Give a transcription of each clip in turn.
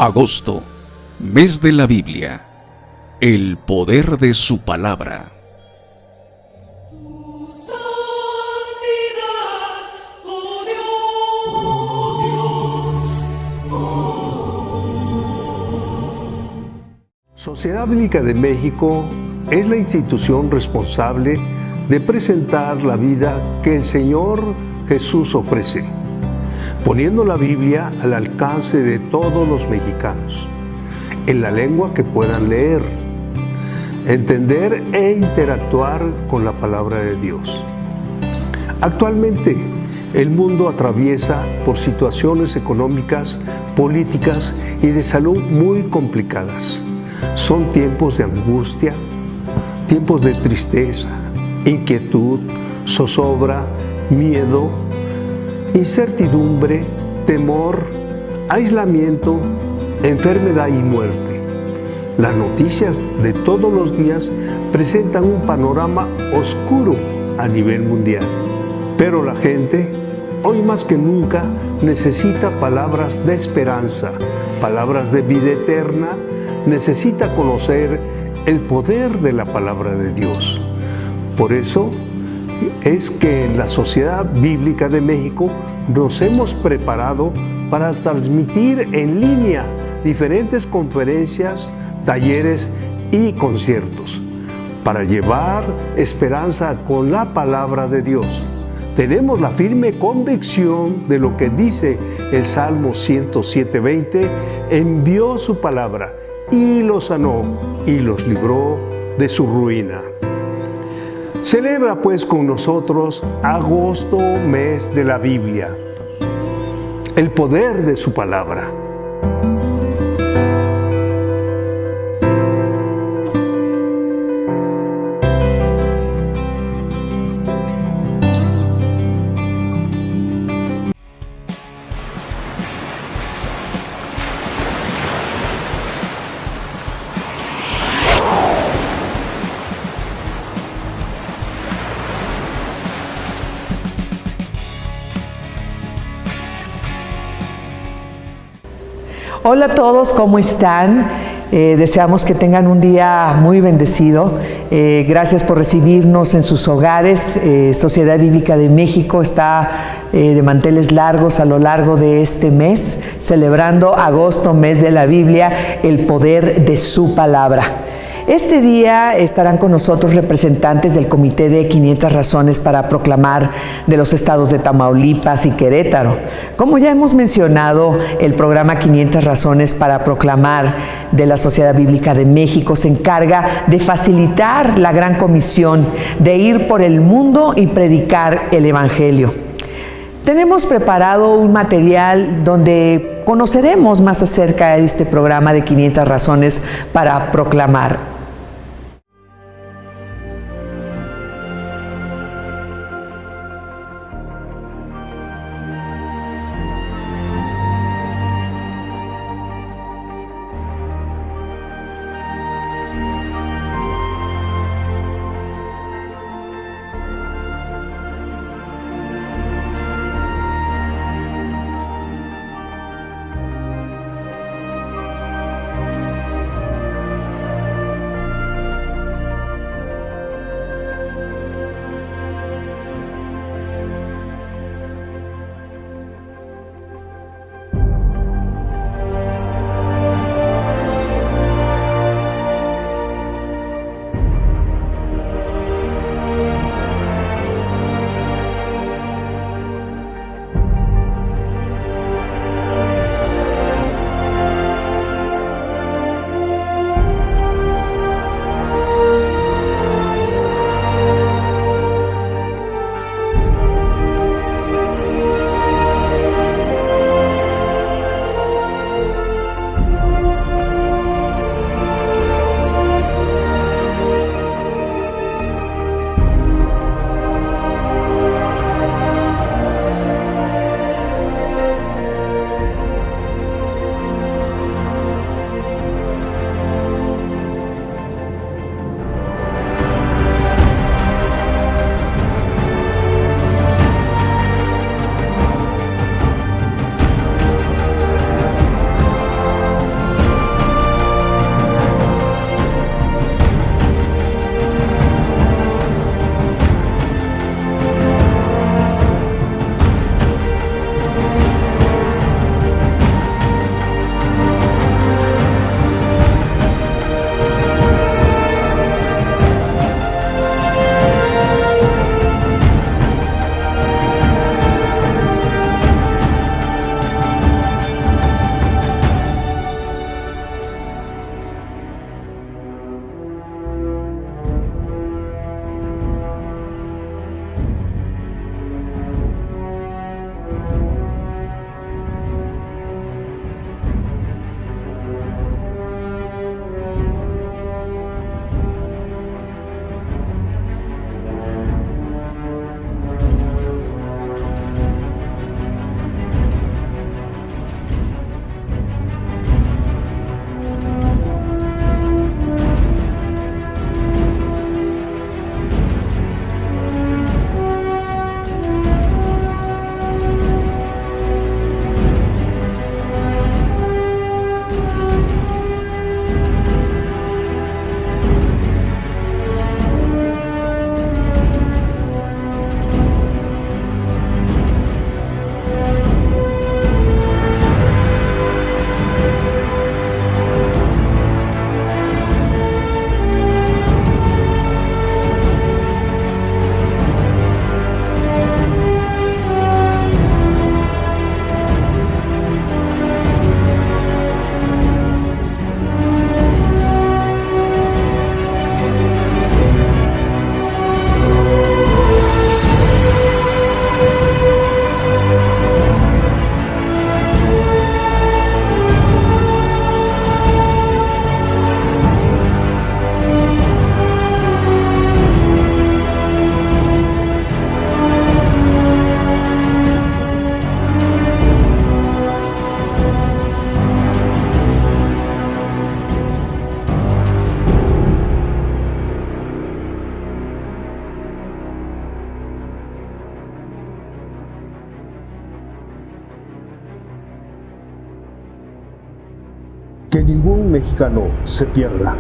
Agosto, mes de la Biblia. El poder de su palabra. Sociedad Bíblica de México es la institución responsable de presentar la vida que el Señor Jesús ofrece, poniendo la Biblia al alcance de todos los mexicanos, en la lengua que puedan leer, entender e interactuar con la palabra de Dios. Actualmente, el mundo atraviesa por situaciones económicas, políticas y de salud muy complicadas. Son tiempos de angustia, tiempos de tristeza, inquietud, zozobra, miedo, incertidumbre, temor, aislamiento, enfermedad y muerte. Las noticias de todos los días presentan un panorama oscuro a nivel mundial. Pero la gente, hoy más que nunca, necesita palabras de esperanza, palabras de vida eterna, necesita conocer el poder de la palabra de Dios. Por eso es que en la Sociedad Bíblica de México nos hemos preparado para transmitir en línea diferentes conferencias, talleres y conciertos, para llevar esperanza con la palabra de Dios. Tenemos la firme convicción de lo que dice el Salmo 107:20, envió su palabra y los sanó y los libró de su ruina. Celebra pues con nosotros agosto, mes de la Biblia, el poder de su palabra. Hola a todos, ¿cómo están? Deseamos que tengan un día muy bendecido. Gracias por recibirnos en sus hogares. Sociedad Bíblica de México está de manteles largos a lo largo de este mes, celebrando agosto, mes de la Biblia, el poder de su palabra. Este día estarán con nosotros representantes del Comité de 500 Razones para Proclamar de los estados de Tamaulipas y Querétaro. Como ya hemos mencionado, el programa 500 Razones para Proclamar de la Sociedad Bíblica de México se encarga de facilitar la gran comisión de ir por el mundo y predicar el Evangelio. Tenemos preparado un material donde conoceremos más acerca de este programa de 500 Razones para Proclamar. que ningún mexicano se pierda.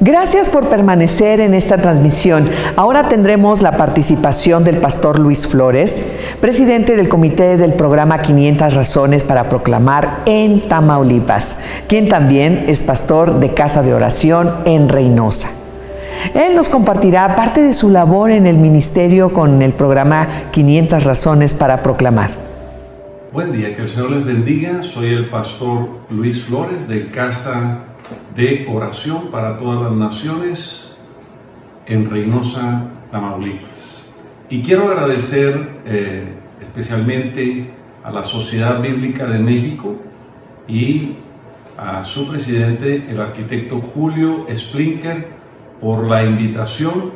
Gracias por permanecer en esta transmisión. Ahora tendremos la participación del pastor Luis Flores, presidente del comité del programa 500 Razones para Proclamar en Tamaulipas, quien también es pastor de Casa de Oración en Reynosa. Él nos compartirá parte de su labor en el ministerio con el programa 500 Razones para Proclamar. Buen día, que el Señor les bendiga. Soy el pastor Luis Flores de Casa de Oración para Todas las Naciones en Reynosa, Tamaulipas. Y quiero agradecer especialmente a la Sociedad Bíblica de México y a su presidente, el arquitecto Julio Splinker, por la invitación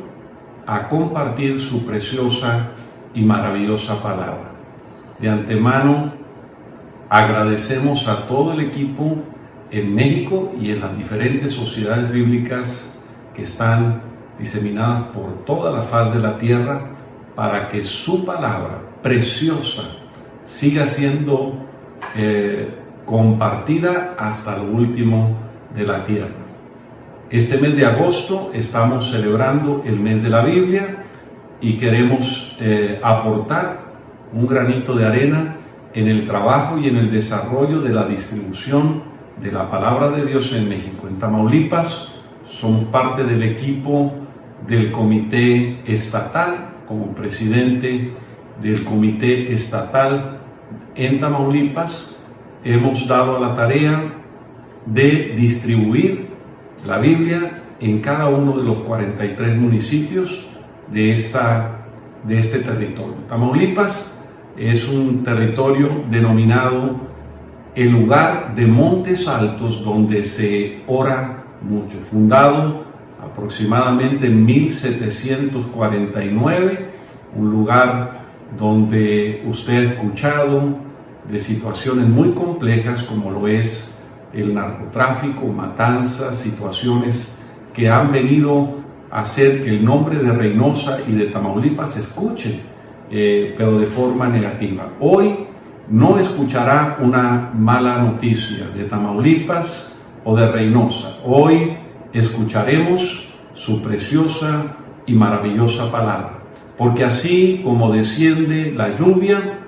a compartir su preciosa y maravillosa palabra. De antemano, agradecemos a todo el equipo en México y en las diferentes sociedades bíblicas que están diseminadas por toda la faz de la tierra para que su palabra preciosa siga siendo compartida hasta lo último de la tierra. Este mes de agosto estamos celebrando el mes de la Biblia y queremos aportar un granito de arena en el trabajo y en el desarrollo de la distribución de la palabra de Dios en México. En Tamaulipas somos parte del equipo del comité estatal, como presidente del comité estatal en Tamaulipas, hemos dado la tarea de distribuir la Biblia en cada uno de los 43 municipios de este territorio. Tamaulipas es un territorio denominado el lugar de montes altos donde se ora mucho, fundado aproximadamente en 1749, un lugar donde usted ha escuchado de situaciones muy complejas como lo es el narcotráfico, matanzas, situaciones que han venido a hacer que el nombre de Reynosa y de Tamaulipas se escuche, pero de forma negativa. Hoy no escuchará una mala noticia de Tamaulipas o de Reynosa. Hoy escucharemos su preciosa y maravillosa palabra. Porque así como desciende la lluvia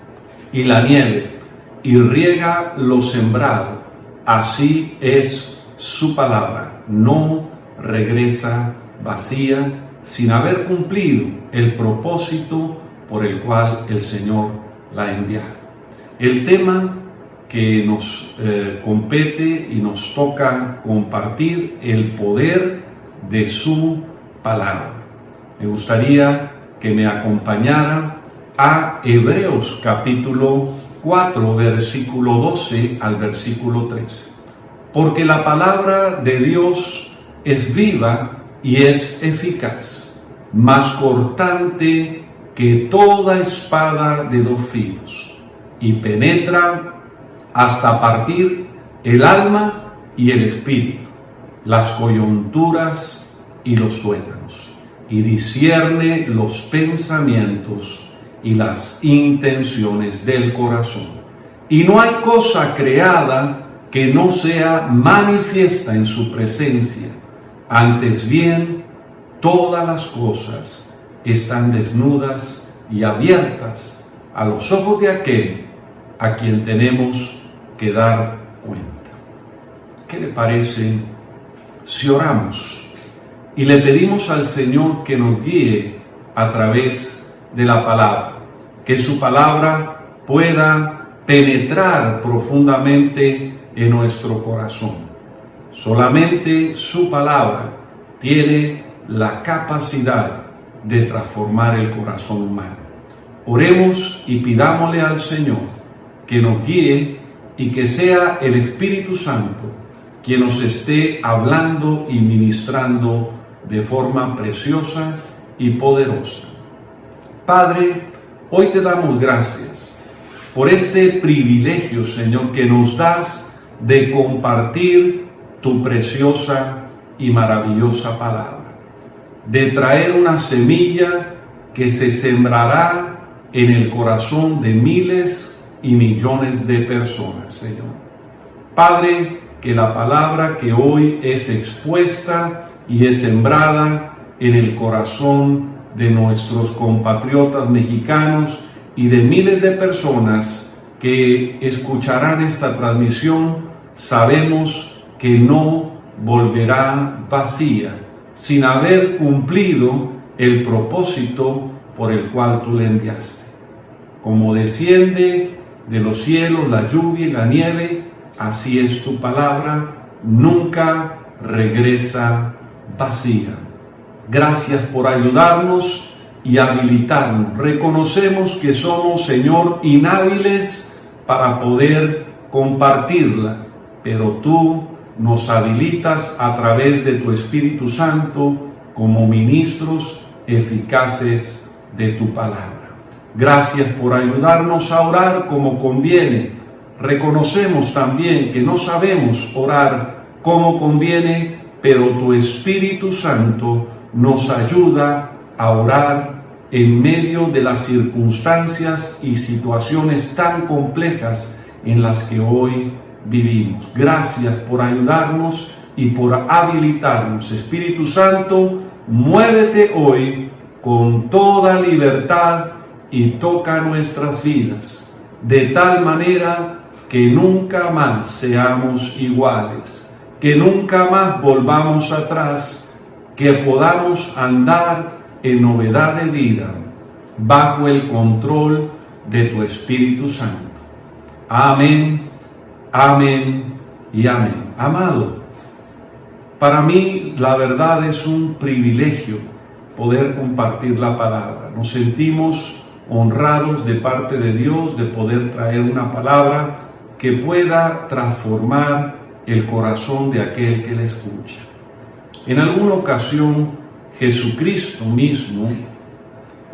y la nieve y riega lo sembrado, así es su palabra. No regresa vacía sin haber cumplido el propósito por el cual el Señor la ha enviado. El tema que nos compete y nos toca compartir, el poder de su palabra. Me gustaría que me acompañara a Hebreos capítulo 4, versículo 12 al versículo 13. Porque la palabra de Dios es viva y es eficaz, más cortante que toda espada de dos filos, y penetra hasta partir el alma y el espíritu, las coyunturas y los tuétanos, y discierne los pensamientos y las intenciones del corazón. Y no hay cosa creada que no sea manifiesta en su presencia, Antes bien, todas las cosas están desnudas y abiertas a los ojos de aquel a quien tenemos que dar cuenta. ¿Qué le parece si oramos y le pedimos al Señor que nos guíe a través de la palabra? Que su palabra pueda penetrar profundamente en nuestro corazón. Solamente su palabra tiene la capacidad de transformar el corazón humano. Oremos y pidámosle al Señor que nos guíe y que sea el Espíritu Santo quien nos esté hablando y ministrando de forma preciosa y poderosa. Padre, hoy te damos gracias por este privilegio, Señor, que nos das de compartir tu preciosa y maravillosa palabra, de traer una semilla que se sembrará en el corazón de miles y millones de personas, Señor. Padre, que la palabra que hoy es expuesta y es sembrada en el corazón de nuestros compatriotas mexicanos y de miles de personas que escucharán esta transmisión, sabemos que no volverá vacía, sin haber cumplido el propósito por el cual tú le enviaste. Como desciende de los cielos la lluvia y la nieve, así es tu palabra, nunca regresa vacía. Gracias por ayudarnos y habilitarnos. Reconocemos que somos, Señor, inhábiles para poder compartirla, pero tú nos habilitas a través de tu Espíritu Santo como ministros eficaces de tu palabra. Gracias por ayudarnos a orar como conviene. Reconocemos también que no sabemos orar como conviene, pero tu Espíritu Santo nos ayuda a orar en medio de las circunstancias y situaciones tan complejas en las que hoy vivimos. Gracias por ayudarnos y por habilitarnos. Espíritu Santo, muévete hoy con toda libertad y toca nuestras vidas, de tal manera que nunca más seamos iguales, que nunca más volvamos atrás, que podamos andar en novedad de vida, bajo el control de tu Espíritu Santo. Amén, amén y amén. Amado, para mí la verdad es un privilegio poder compartir la palabra. Nos sentimos honrados de parte de Dios de poder traer una palabra que pueda transformar el corazón de aquel que la escucha. En alguna ocasión, Jesucristo mismo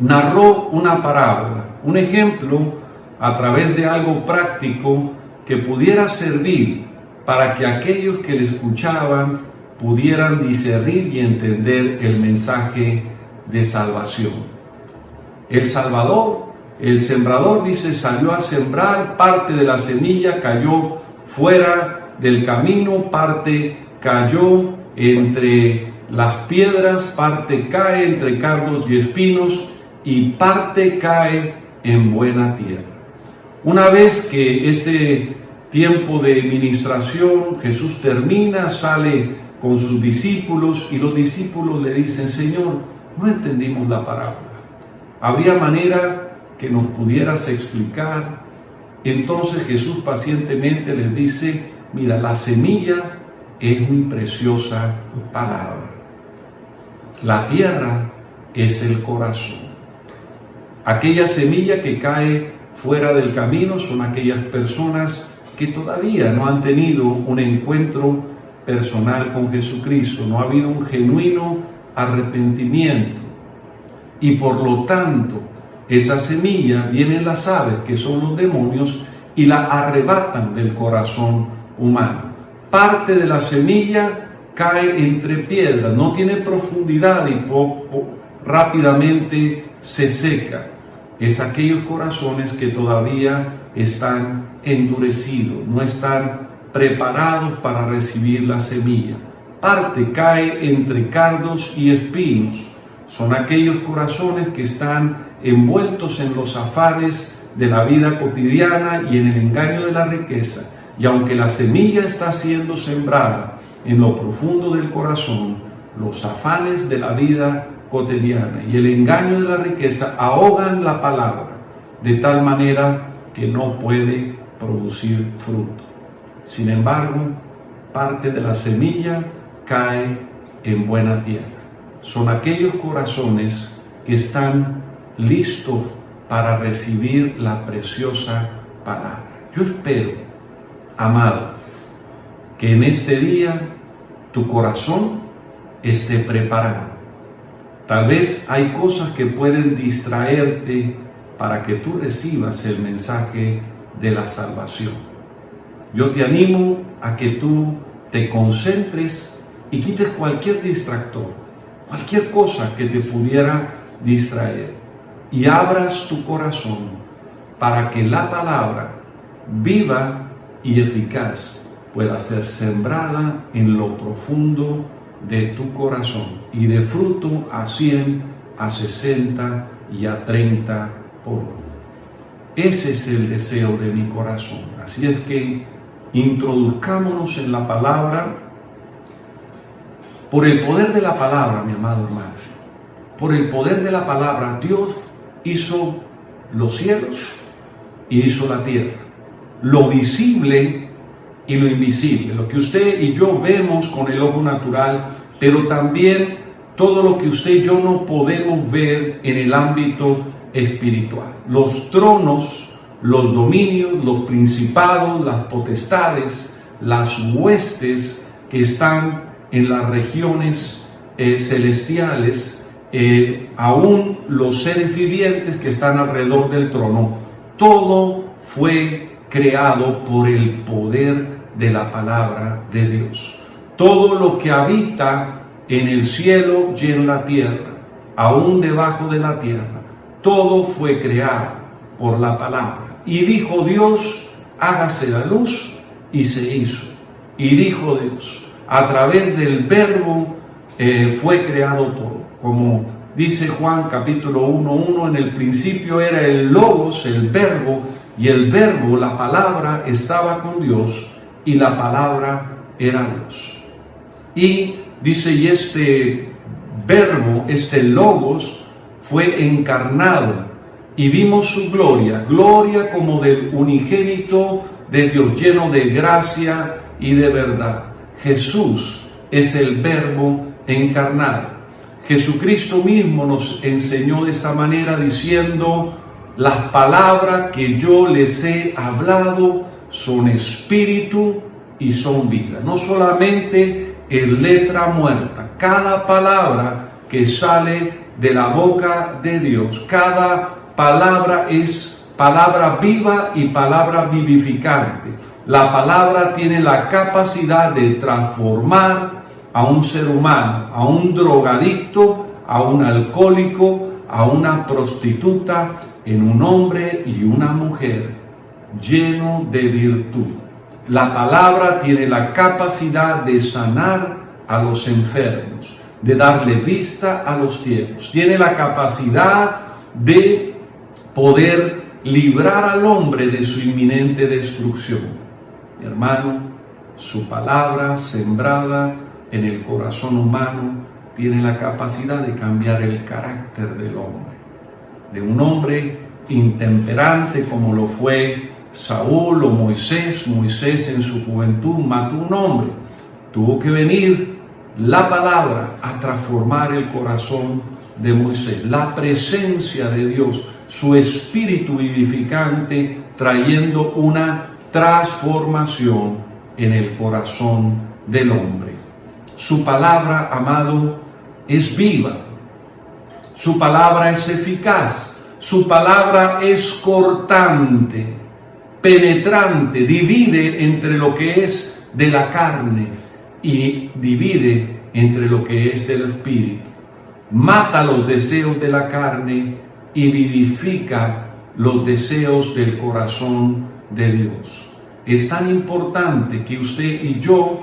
narró una parábola, un ejemplo a través de algo práctico que pudiera servir para que aquellos que le escuchaban pudieran discernir y entender el mensaje de salvación. El sembrador, dice, salió a sembrar, parte de la semilla cayó fuera del camino, parte cayó entre las piedras, parte cae entre cardos y espinos y parte cae en buena tierra. Una vez que este tiempo de ministración Jesús termina, sale con sus discípulos y los discípulos le dicen: Señor, no entendimos la parábola. ¿Habría manera que nos pudieras explicar? Entonces Jesús pacientemente les dice: mira, la semilla es mi preciosa palabra. La tierra es el corazón. Aquella semilla que cae fuera del camino son aquellas personas que todavía no han tenido un encuentro personal con Jesucristo, no ha habido un genuino arrepentimiento. Y por lo tanto, esa semilla, vienen las aves, que son los demonios, y la arrebatan del corazón humano. Parte de la semilla cae entre piedras, no tiene profundidad y rápidamente se seca. Es aquellos corazones que todavía están endurecidos, no están preparados para recibir la semilla. parte cae entre cardos y espinos. Son aquellos corazones que están envueltos en los afanes de la vida cotidiana y en el engaño de la riqueza. Y aunque la semilla está siendo sembrada en lo profundo del corazón, los afanes de la vida cotidiana y el engaño de la riqueza ahogan la palabra de tal manera que no puede producir fruto. Sin embargo, parte de la semilla cae en buena tierra. Son aquellos corazones que están listos para recibir la preciosa palabra. Yo espero, amado, que en este día tu corazón esté preparado. Tal vez hay cosas que pueden distraerte para que tú recibas el mensaje de la salvación. Yo te animo a que tú te concentres y quites cualquier distractor, cualquier cosa que te pudiera distraer, y abras tu corazón para que la palabra viva y eficaz pueda ser sembrada en lo profundo de tu corazón y de fruto a 100, a 60 y a 30 por uno. Ese es el deseo de mi corazón. Así es que introduzcámonos en la palabra. Por el poder de la palabra, mi amado hermano, por el poder de la palabra, Dios hizo los cielos y hizo la tierra, lo visible y lo invisible, lo que usted y yo vemos con el ojo natural, pero también todo lo que usted y yo no podemos ver en el ámbito espiritual. Los tronos, los dominios, los principados, las potestades, las huestes que están en las regiones celestiales, aún los seres vivientes que están alrededor del trono, todo fue creado por el poder de la palabra de Dios. Todo lo que habita en el cielo y en la tierra, aún debajo de la tierra, todo fue creado por la palabra. Y dijo Dios, hágase la luz, y se hizo. Y dijo Dios, a través del verbo fue creado todo. Como dice Juan capítulo 1:1, en el principio era el Logos, el verbo, y el verbo, la palabra, estaba con Dios, y la palabra era Dios. Y dice, y este verbo, este Logos, fue encarnado, y vimos su gloria, gloria como del unigénito de Dios, lleno de gracia y de verdad. Jesús es el verbo encarnado. Jesucristo mismo nos enseñó de esta manera diciendo, las palabras que yo les he hablado son espíritu y son vida. No solamente es letra muerta, cada palabra que sale de la boca de Dios, cada palabra es palabra viva y palabra vivificante. La palabra tiene la capacidad de transformar a un ser humano, a un drogadicto, a un alcohólico, a una prostituta, en un hombre y una mujer lleno de virtud. La palabra tiene la capacidad de sanar a los enfermos, de darle vista a los ciegos. Tiene la capacidad de poder librar al hombre de su inminente destrucción. Mi hermano, su palabra sembrada en el corazón humano tiene la capacidad de cambiar el carácter del hombre. De un hombre intemperante como lo fue Saúl o Moisés. Moisés en su juventud mató un hombre. Tuvo que venir la palabra a transformar el corazón de Moisés. La presencia de Dios, su espíritu vivificante, trayendo una transformación en el corazón del hombre. Su palabra, amado, es viva. Su palabra es eficaz. Su palabra es cortante, penetrante, divide entre lo que es de la carne y divide entre lo que es del espíritu. Mata los deseos de la carne y vivifica los deseos del corazón de Dios. Es tan importante que usted y yo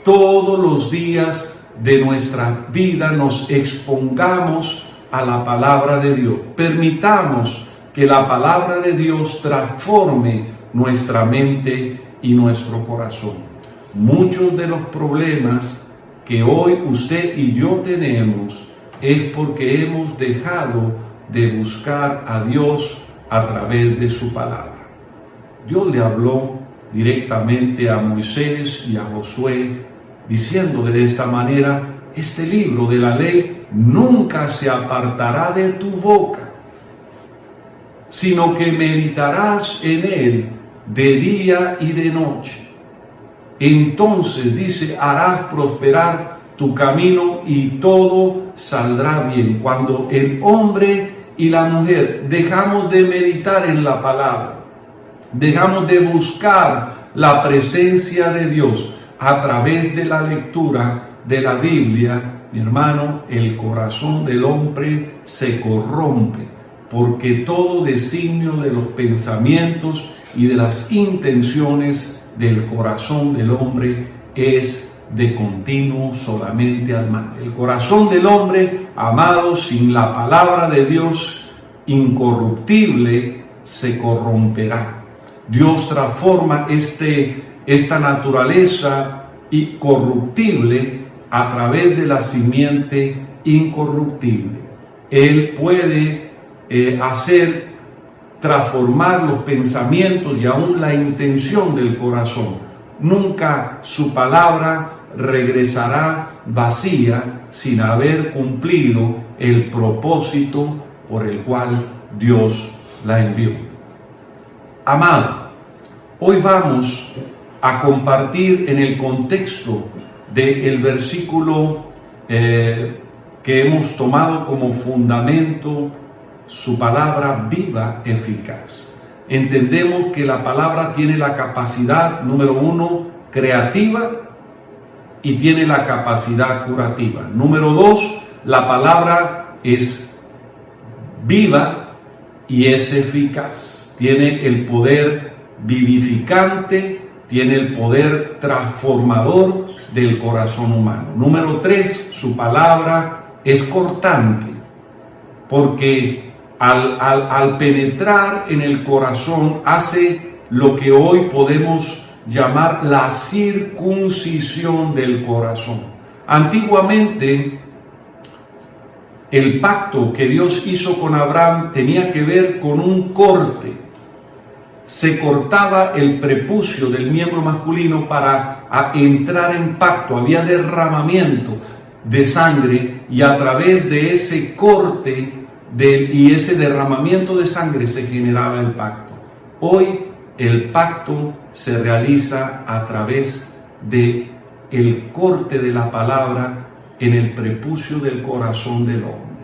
todos los días de nuestra vida nos expongamos a la palabra de Dios. Permitamos que la palabra de Dios transforme nuestra mente y nuestro corazón. Muchos de los problemas que hoy usted y yo tenemos es porque hemos dejado de buscar a Dios a través de su palabra. Dios le habló directamente a Moisés y a Josué, diciéndole de esta manera: este libro de la ley nunca se apartará de tu boca, sino que meditarás en él de día y de noche. Entonces, dice, harás prosperar tu camino y todo saldrá bien. Cuando el hombre y la mujer dejamos de meditar en la palabra, dejamos de buscar la presencia de Dios a través de la lectura de la Biblia, mi hermano, el corazón del hombre se corrompe, porque todo designio de los pensamientos y de las intenciones del corazón del hombre es de continuo solamente al mal. El corazón del hombre, amado, sin la palabra de Dios incorruptible, se corromperá. Dios transforma esta naturaleza incorruptible a través de la simiente incorruptible. Él puede transformar los pensamientos y aún la intención del corazón. Nunca su palabra regresará vacía sin haber cumplido el propósito por el cual Dios la envió. Amado, hoy vamos a compartir en el contexto del versículo que hemos tomado como fundamento su palabra viva, eficaz. Entendemos que la palabra tiene la capacidad, número uno, creativa, y tiene la capacidad curativa. Número dos, la palabra es viva y es eficaz. Tiene el poder vivificante, tiene el poder transformador del corazón humano. Número tres, su palabra es cortante, porque al penetrar en el corazón hace lo que hoy podemos llamar la circuncisión del corazón. Antiguamente, el pacto que Dios hizo con Abraham tenía que ver con un corte. Se cortaba el prepucio del miembro masculino para entrar en pacto. Había derramamiento de sangre y a través de ese corte y ese derramamiento de sangre se generaba el pacto. Hoy el pacto se realiza a través de el corte de la palabra en el prepucio del corazón del hombre.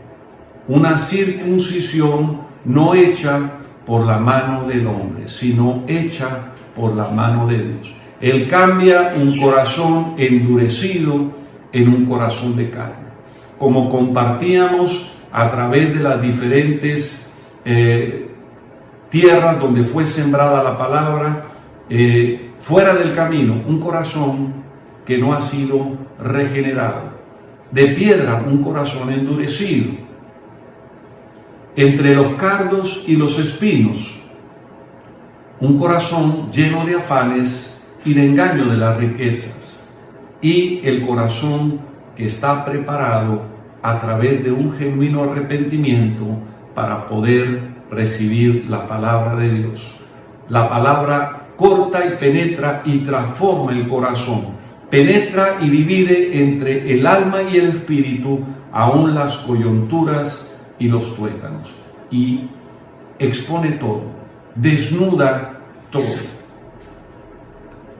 Una circuncisión no hecha por la mano del hombre, sino hecha por la mano de Dios. Él cambia un corazón endurecido en un corazón de carne. Como compartíamos a través de las diferentes tierras donde fue sembrada la palabra, fuera del camino, un corazón que no ha sido regenerado. De piedra, un corazón endurecido. Entre los cardos y los espinos, un corazón lleno de afanes y de engaño de las riquezas. Y el corazón que está preparado a través de un genuino arrepentimiento para poder recibir la palabra de Dios. La palabra corta y penetra y transforma el corazón. Penetra y divide entre el alma y el espíritu, aún las coyunturas y los tuétanos. Y expone todo, desnuda todo.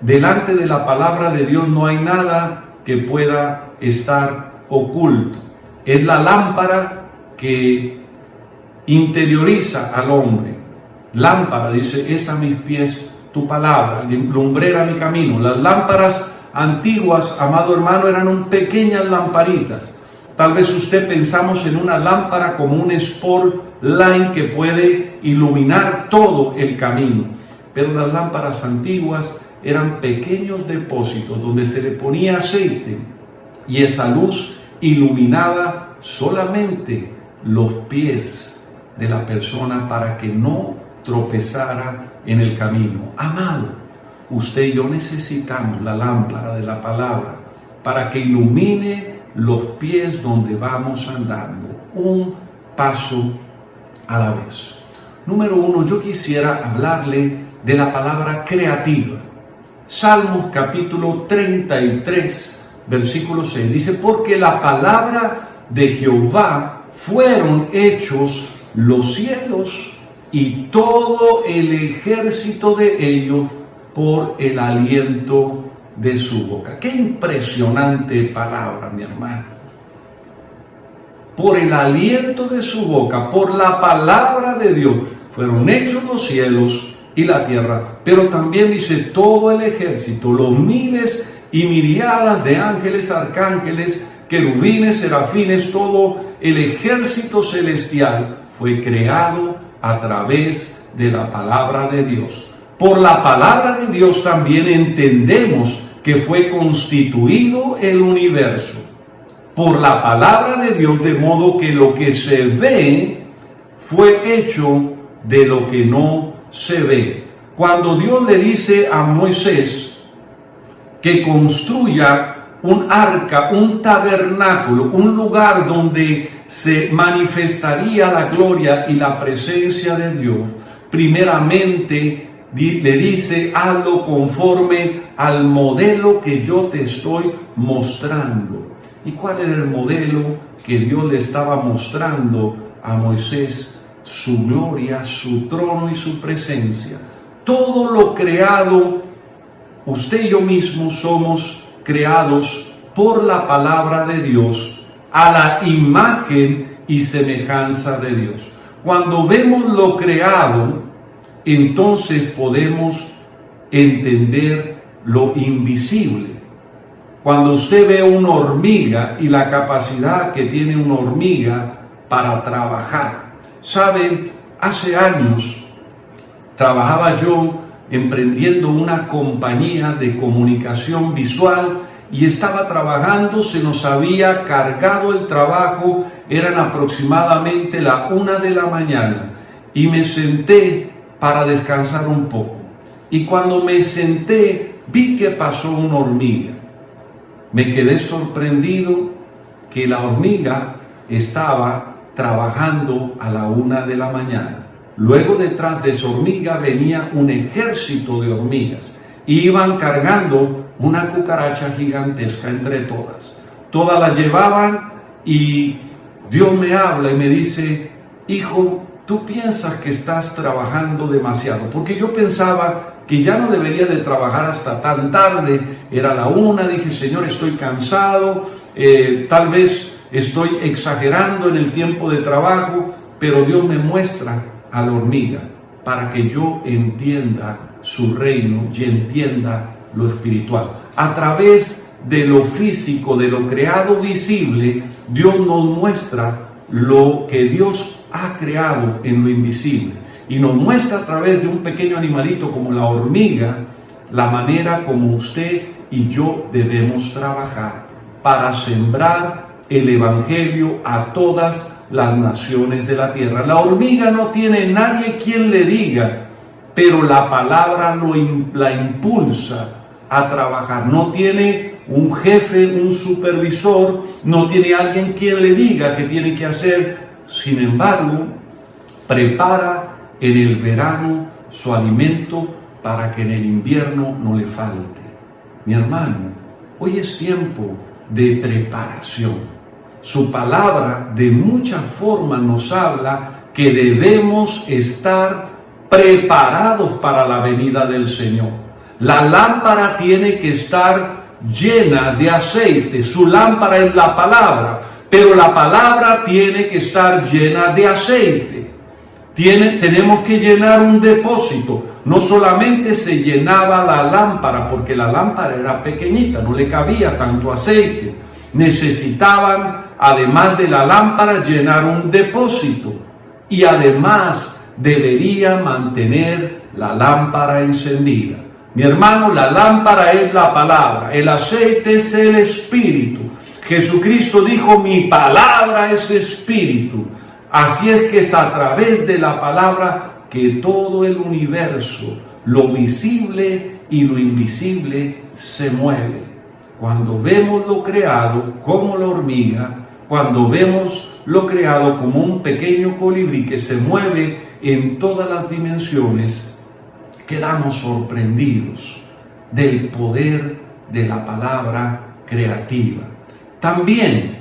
Delante de la palabra de Dios no hay nada que pueda estar oculto. Es la lámpara que interioriza al hombre. Lámpara, dice, es a mis pies tu palabra, lumbrera mi camino. Las lámparas antiguas, amado hermano, eran pequeñas lamparitas. Tal vez usted pensamos en una lámpara como un spotlight que puede iluminar todo el camino. pero las lámparas antiguas eran pequeños depósitos donde se le ponía aceite y esa luz iluminaba solamente los pies de la persona para que no tropezara en el camino. Amado, usted y yo necesitamos la lámpara de la palabra para que ilumine los pies donde vamos andando, un paso a la vez. Número 1, yo quisiera hablarle de la palabra creativa. Salmos capítulo 33, versículo 6, dice: porque la palabra de Jehová fueron hechos los cielos y todo el ejército de ellos por el aliento de su boca. Qué impresionante palabra, mi hermano. Por el aliento de su boca, por la palabra de Dios, fueron hechos los cielos y la tierra. Pero también dice todo el ejército, los miles y miriadas de ángeles, arcángeles, querubines, serafines, todo el ejército celestial fue creado a través de la palabra de Dios. Por la palabra de Dios también entendemos que fue constituido el universo. Por la palabra de Dios, de modo que lo que se ve fue hecho de lo que no se ve. Cuando Dios le dice a Moisés que construya un arca, un tabernáculo, un lugar donde se manifestaría la gloria y la presencia de Dios, primeramente le dice: hazlo conforme al modelo que yo te estoy mostrando. ¿Y cuál era el modelo que Dios le estaba mostrando a Moisés? Su gloria, su trono y su presencia. Todo lo creado, usted y yo mismo somos creados por la palabra de Dios, a la imagen y semejanza de Dios. Cuando vemos lo creado, entonces podemos entender lo invisible. Cuando usted ve una hormiga y la capacidad que tiene una hormiga para trabajar. Saben, hace años trabajaba yo emprendiendo una compañía de comunicación visual y estaba trabajando, se nos había cargado el trabajo, eran aproximadamente la 1 de la mañana y me senté para descansar un poco. Y cuando me senté, vi que pasó una hormiga. Me quedé sorprendido que la hormiga estaba trabajando a la 1 de la mañana. Luego detrás de esa hormiga venía un ejército de hormigas. Iban cargando una cucaracha gigantesca entre todas. Todas la llevaban y Dios me habla y me dice: hijo, tú piensas que estás trabajando demasiado. Porque yo pensaba que ya no debería de trabajar hasta tan tarde. Era la 1, dije: Señor, estoy cansado, tal vez estoy exagerando en el tiempo de trabajo, pero Dios me muestra a la hormiga para que yo entienda su reino y entienda lo espiritual. A través de lo físico, de lo creado visible, Dios nos muestra lo que Dios ha creado en lo invisible. Y nos muestra a través de un pequeño animalito como la hormiga, la manera como usted y yo debemos trabajar para sembrar el evangelio a todas las naciones de la tierra. La hormiga no tiene nadie quien le diga, pero la palabra la impulsa a trabajar. No tiene un jefe, un supervisor, no tiene alguien quien le diga qué tiene que hacer. Sin embargo, prepara en el verano su alimento para que en el invierno no le falte. Mi hermano, hoy es tiempo de preparación. Su palabra de muchas formas nos habla que debemos estar preparados para la venida del Señor. La lámpara tiene que estar llena de aceite. Su lámpara es la palabra, pero la palabra tiene que estar llena de aceite. Tenemos que llenar un depósito. No solamente se llenaba la lámpara, porque la lámpara era pequeñita, no le cabía tanto aceite. Necesitaban, además de la lámpara, llenar un depósito. Y además debería mantener la lámpara encendida. Mi hermano, la lámpara es la palabra, el aceite es el Espíritu. Jesucristo dijo, mi palabra es Espíritu. Así es que es a través de la palabra que todo el universo, lo visible y lo invisible, se mueve. Cuando vemos lo creado como la hormiga, cuando vemos lo creado como un pequeño colibrí que se mueve en todas las dimensiones, quedamos sorprendidos del poder de la palabra creativa. También,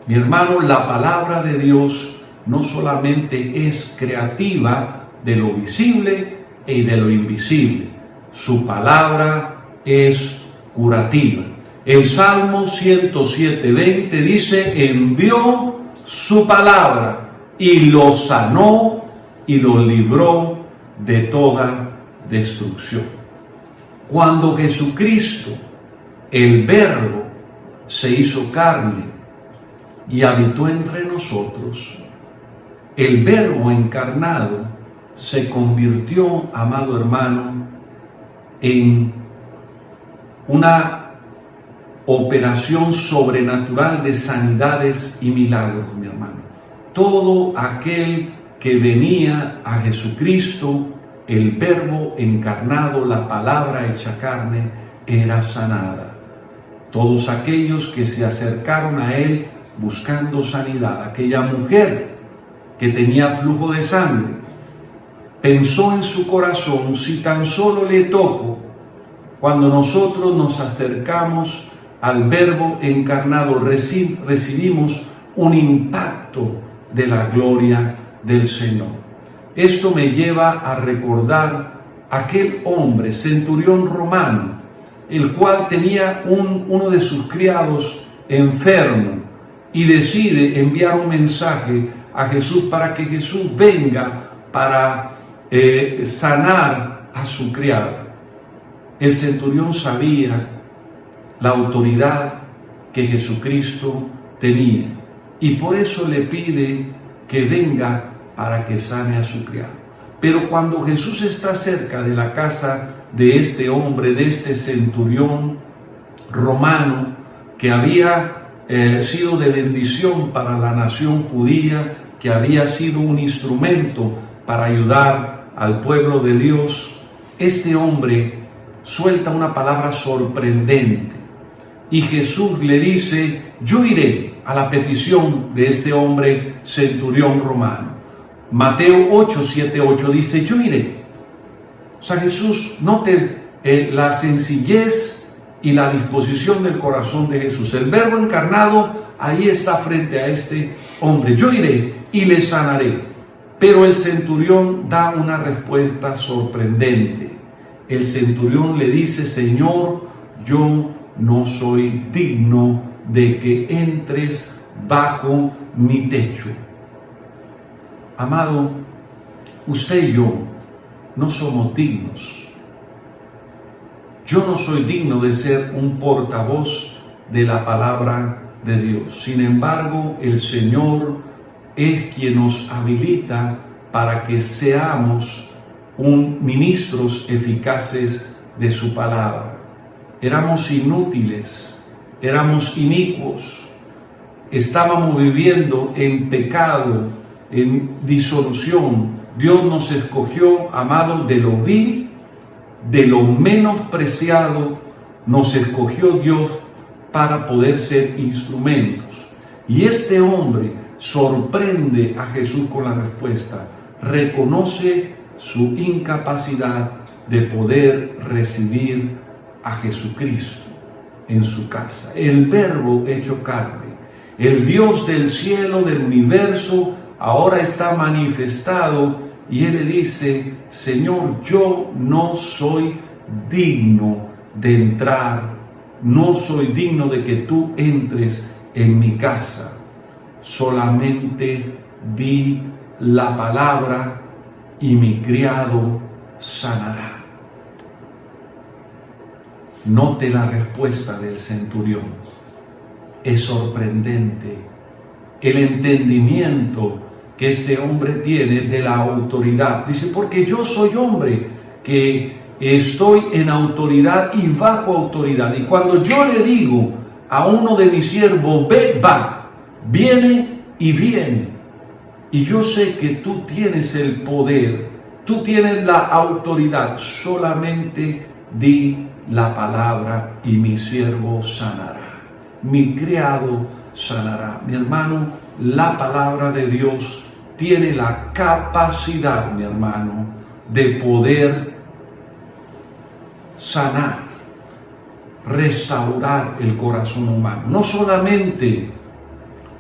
mi hermano, la palabra de Dios no solamente es creativa de lo visible y de lo invisible, su palabra es curativa. El Salmo 107:20 dice, envió su palabra y lo sanó y lo libró de toda destrucción. Cuando Jesucristo, el Verbo, se hizo carne y habitó entre nosotros, el Verbo encarnado se convirtió, amado hermano, en una operación sobrenatural de sanidades y milagros, mi hermano. Todo aquel que venía a Jesucristo, el Verbo encarnado, la palabra hecha carne, era sanada. Todos aquellos que se acercaron a Él buscando sanidad, aquella mujer que tenía flujo de sangre, pensó en su corazón, si tan solo le toco. Cuando nosotros nos acercamos al Verbo encarnado, recibimos un impacto de la gloria del Señor. Esto me lleva a recordar aquel hombre, centurión romano, el cual tenía uno de sus criados enfermo y decide enviar un mensaje a Jesús para que Jesús venga para sanar a su criado. El centurión sabía la autoridad que Jesucristo tenía y por eso le pide que venga para que sane a su criado. Pero cuando Jesús está cerca de la casa de este hombre, de este centurión romano, que había sido de bendición para la nación judía, que había sido un instrumento para ayudar al pueblo de Dios, este hombre suelta una palabra sorprendente y Jesús le dice, yo iré a la petición de este hombre centurión romano. Mateo 8:7-8 dice, yo iré. O sea, Jesús, note la sencillez y la disposición del corazón de Jesús. El Verbo encarnado ahí está frente a este hombre. Yo iré y le sanaré. Pero el centurión da una respuesta sorprendente. El centurión le dice, Señor, yo no soy digno de que entres bajo mi techo. Amado, usted y yo no somos dignos. Yo no soy digno de ser un portavoz de la palabra de Dios. Sin embargo, el Señor es quien nos habilita para que seamos ministros eficaces de su palabra. Éramos inútiles, éramos inicuos, estábamos viviendo en pecado, en disolución. Dios nos escogió, amados, de lo vil, de lo menospreciado, nos escogió Dios para poder ser instrumentos. Y este hombre sorprende a Jesús con la respuesta, reconoce su incapacidad de poder recibir a Jesucristo en su casa. El Verbo hecho carne, el Dios del cielo, del universo, ahora está manifestado y Él le dice, Señor, yo no soy digno de entrar, no soy digno de que tú entres en mi casa. Solamente di la palabra y mi criado sanará. Note la respuesta del centurión. Es sorprendente el entendimiento que este hombre tiene de la autoridad. Dice, porque yo soy hombre que estoy en autoridad y bajo autoridad. Y cuando yo le digo a uno de mis siervos, ve, va, viene y viene. Y yo sé que tú tienes el poder, tú tienes la autoridad, solamente di la palabra y mi siervo sanará, mi criado sanará. Mi hermano, la palabra de Dios tiene la capacidad, mi hermano, de poder sanar, restaurar el corazón humano. No solamente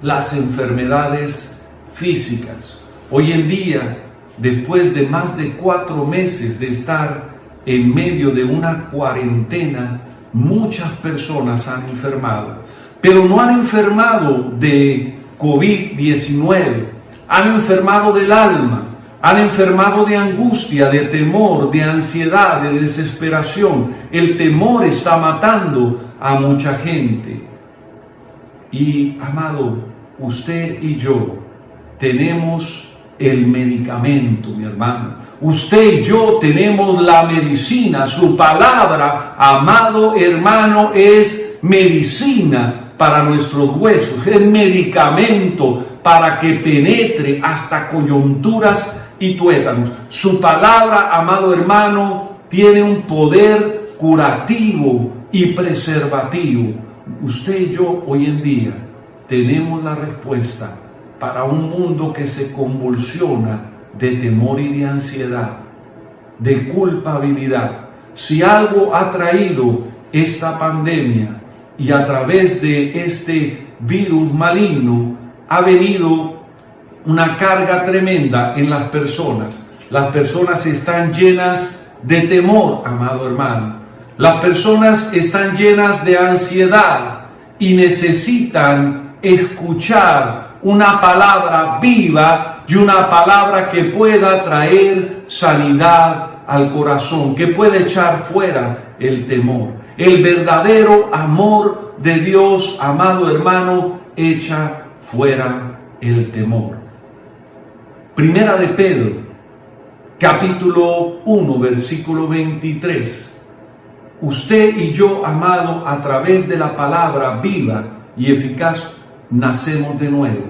las enfermedades físicas. Hoy en día, después de más de 4 meses de estar en medio de una cuarentena, muchas personas han enfermado, pero no han enfermado de COVID-19, han enfermado del alma, han enfermado de angustia, de temor, de ansiedad, de desesperación. El temor está matando a mucha gente. Y, amado, usted y yo tenemos el medicamento, mi hermano. Usted y yo tenemos la medicina. Su palabra, amado hermano, es medicina para nuestros huesos. Es medicamento para que penetre hasta coyunturas y tuétanos. Su palabra, amado hermano, tiene un poder curativo y preservativo. Usted y yo hoy en día tenemos la respuesta para un mundo que se convulsiona de temor y de ansiedad, de culpabilidad. Si algo ha traído esta pandemia y a través de este virus maligno ha venido una carga tremenda en las personas. Las personas están llenas de temor, amado hermano. Las personas están llenas de ansiedad y necesitan escuchar una palabra viva y una palabra que pueda traer sanidad al corazón, que pueda echar fuera el temor. El verdadero amor de Dios, amado hermano, echa fuera el temor. Primera de Pedro, capítulo 1, versículo 23. Usted y yo, amado, a través de la palabra viva y eficaz, nacemos de nuevo.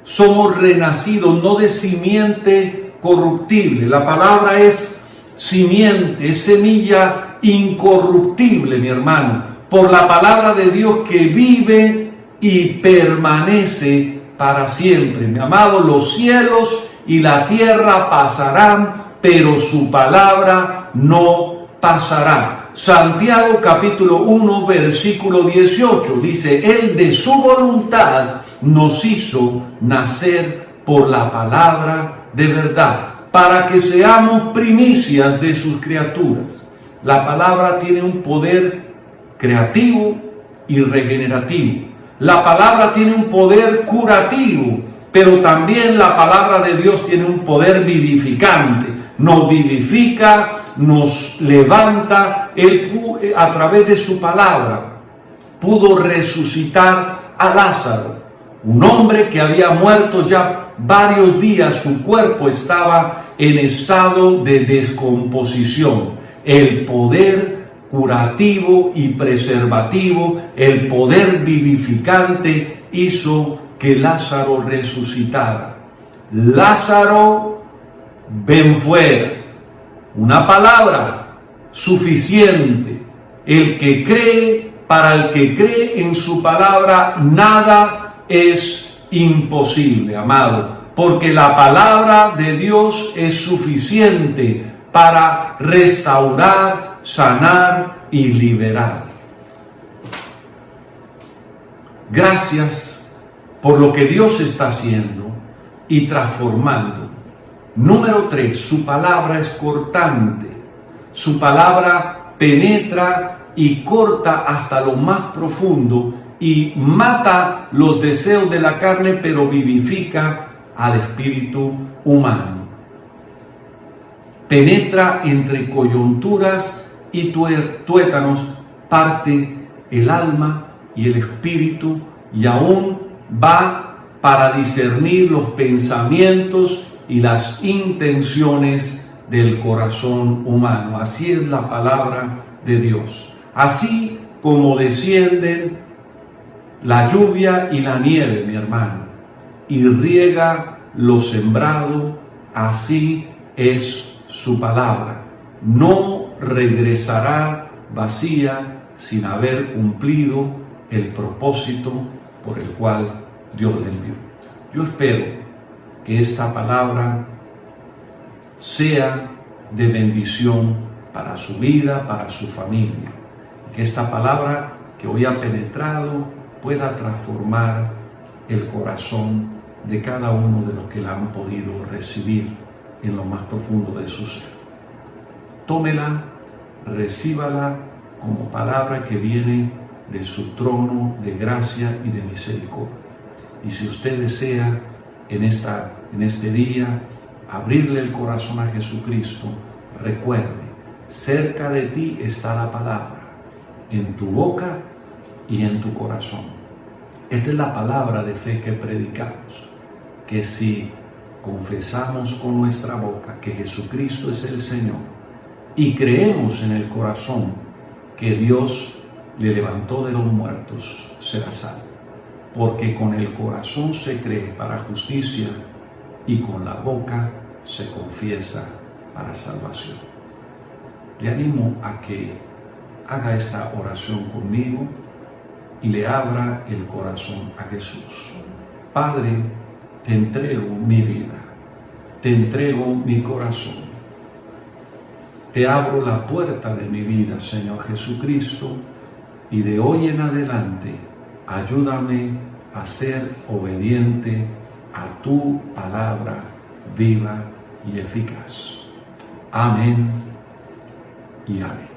Somos renacidos, no de simiente corruptible. La palabra es simiente, es semilla incorruptible, mi hermano. Por la palabra de Dios que vive y permanece para siempre. Mi amado, los cielos y la tierra pasarán, pero su palabra no pasará. Santiago capítulo 1 versículo 18 dice: Él de su voluntad nos hizo nacer por la palabra de verdad, para que seamos primicias de sus criaturas. La palabra tiene un poder creativo y regenerativo. La palabra tiene un poder curativo, pero también la palabra de Dios tiene un poder vivificante. Nos vivifica, nos levanta. Él a través de su palabra pudo resucitar a Lázaro, un hombre que había muerto ya varios días. Su cuerpo estaba en estado de descomposición. El poder curativo y preservativo, el poder vivificante hizo que Lázaro resucitara. Lázaro, ven fuera. Una palabra suficiente. El que cree, para el que cree en su palabra, nada es imposible, amado, porque la palabra de Dios es suficiente para restaurar, sanar y liberar. Gracias por lo que Dios está haciendo y transformando. Número 3, su palabra es cortante. Su palabra penetra y corta hasta lo más profundo y mata los deseos de la carne, pero vivifica al espíritu humano. Penetra entre coyunturas y tuétanos, parte el alma y el espíritu, y aún va para discernir los pensamientos y las intenciones del corazón humano. Así es la palabra de Dios. Así como descienden la lluvia y la nieve, mi hermano, y riega lo sembrado, así es su palabra. No regresará vacía sin haber cumplido el propósito por el cual Dios le envió. Yo espero que esta palabra sea de bendición para su vida, para su familia. Que esta palabra que hoy ha penetrado pueda transformar el corazón de cada uno de los que la han podido recibir en lo más profundo de su ser. Tómela, recíbala como palabra que viene de su trono de gracia y de misericordia. Y si usted desea en este día abrirle el corazón a Jesucristo, recuerde, cerca de ti está la palabra, en tu boca y en tu corazón. Esta es la palabra de fe que predicamos, que si confesamos con nuestra boca que Jesucristo es el Señor y creemos en el corazón que Dios le levantó de los muertos, será salvo. Porque con el corazón se cree para justicia y con la boca se confiesa para salvación. Le animo a que haga esta oración conmigo y le abra el corazón a Jesús. Padre, te entrego mi vida, te entrego mi corazón. Te abro la puerta de mi vida, Señor Jesucristo, y de hoy en adelante, ayúdame a ser obediente a tu palabra viva y eficaz. Amén y amén.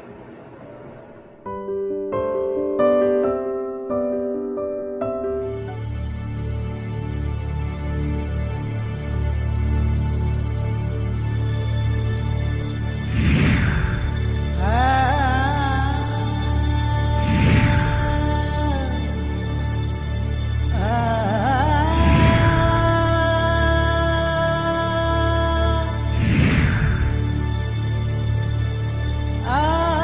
Ah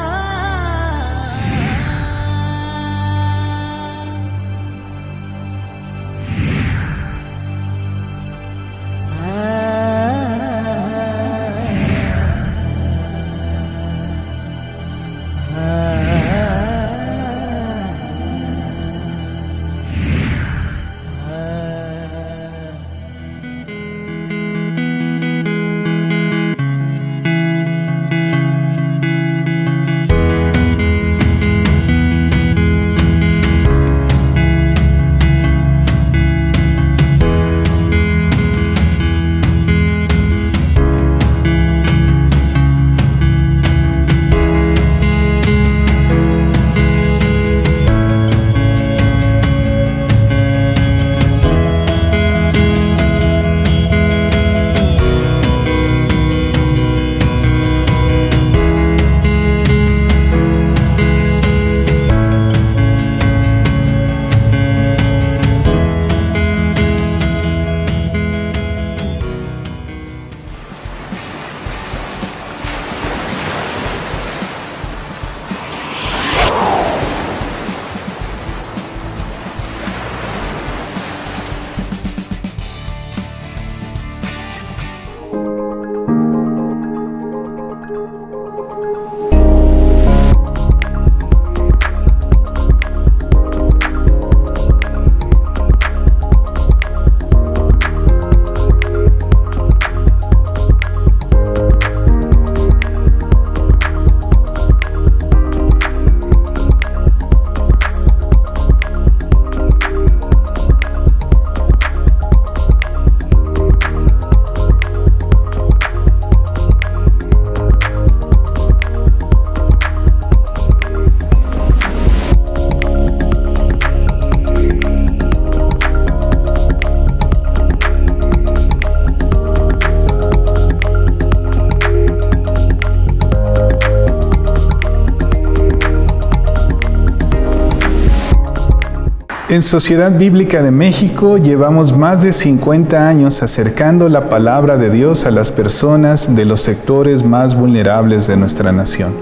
En Sociedad Bíblica de México llevamos más de 50 años acercando la palabra de Dios a las personas de los sectores más vulnerables de nuestra nación.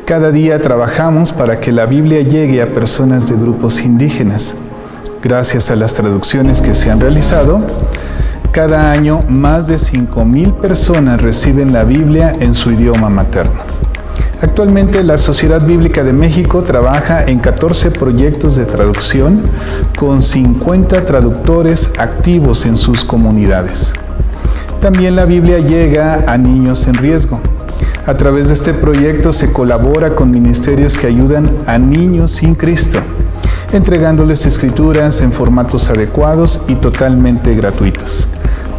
Cada día trabajamos para que la Biblia llegue a personas de grupos indígenas. Gracias a las traducciones que se han realizado, cada año más de 5,000 personas reciben la Biblia en su idioma materno. Actualmente la Sociedad Bíblica de México trabaja en 14 proyectos de traducción con 50 traductores activos en sus comunidades. También la Biblia llega a niños en riesgo. A través de este proyecto se colabora con ministerios que ayudan a niños sin Cristo, entregándoles escrituras en formatos adecuados y totalmente gratuitos.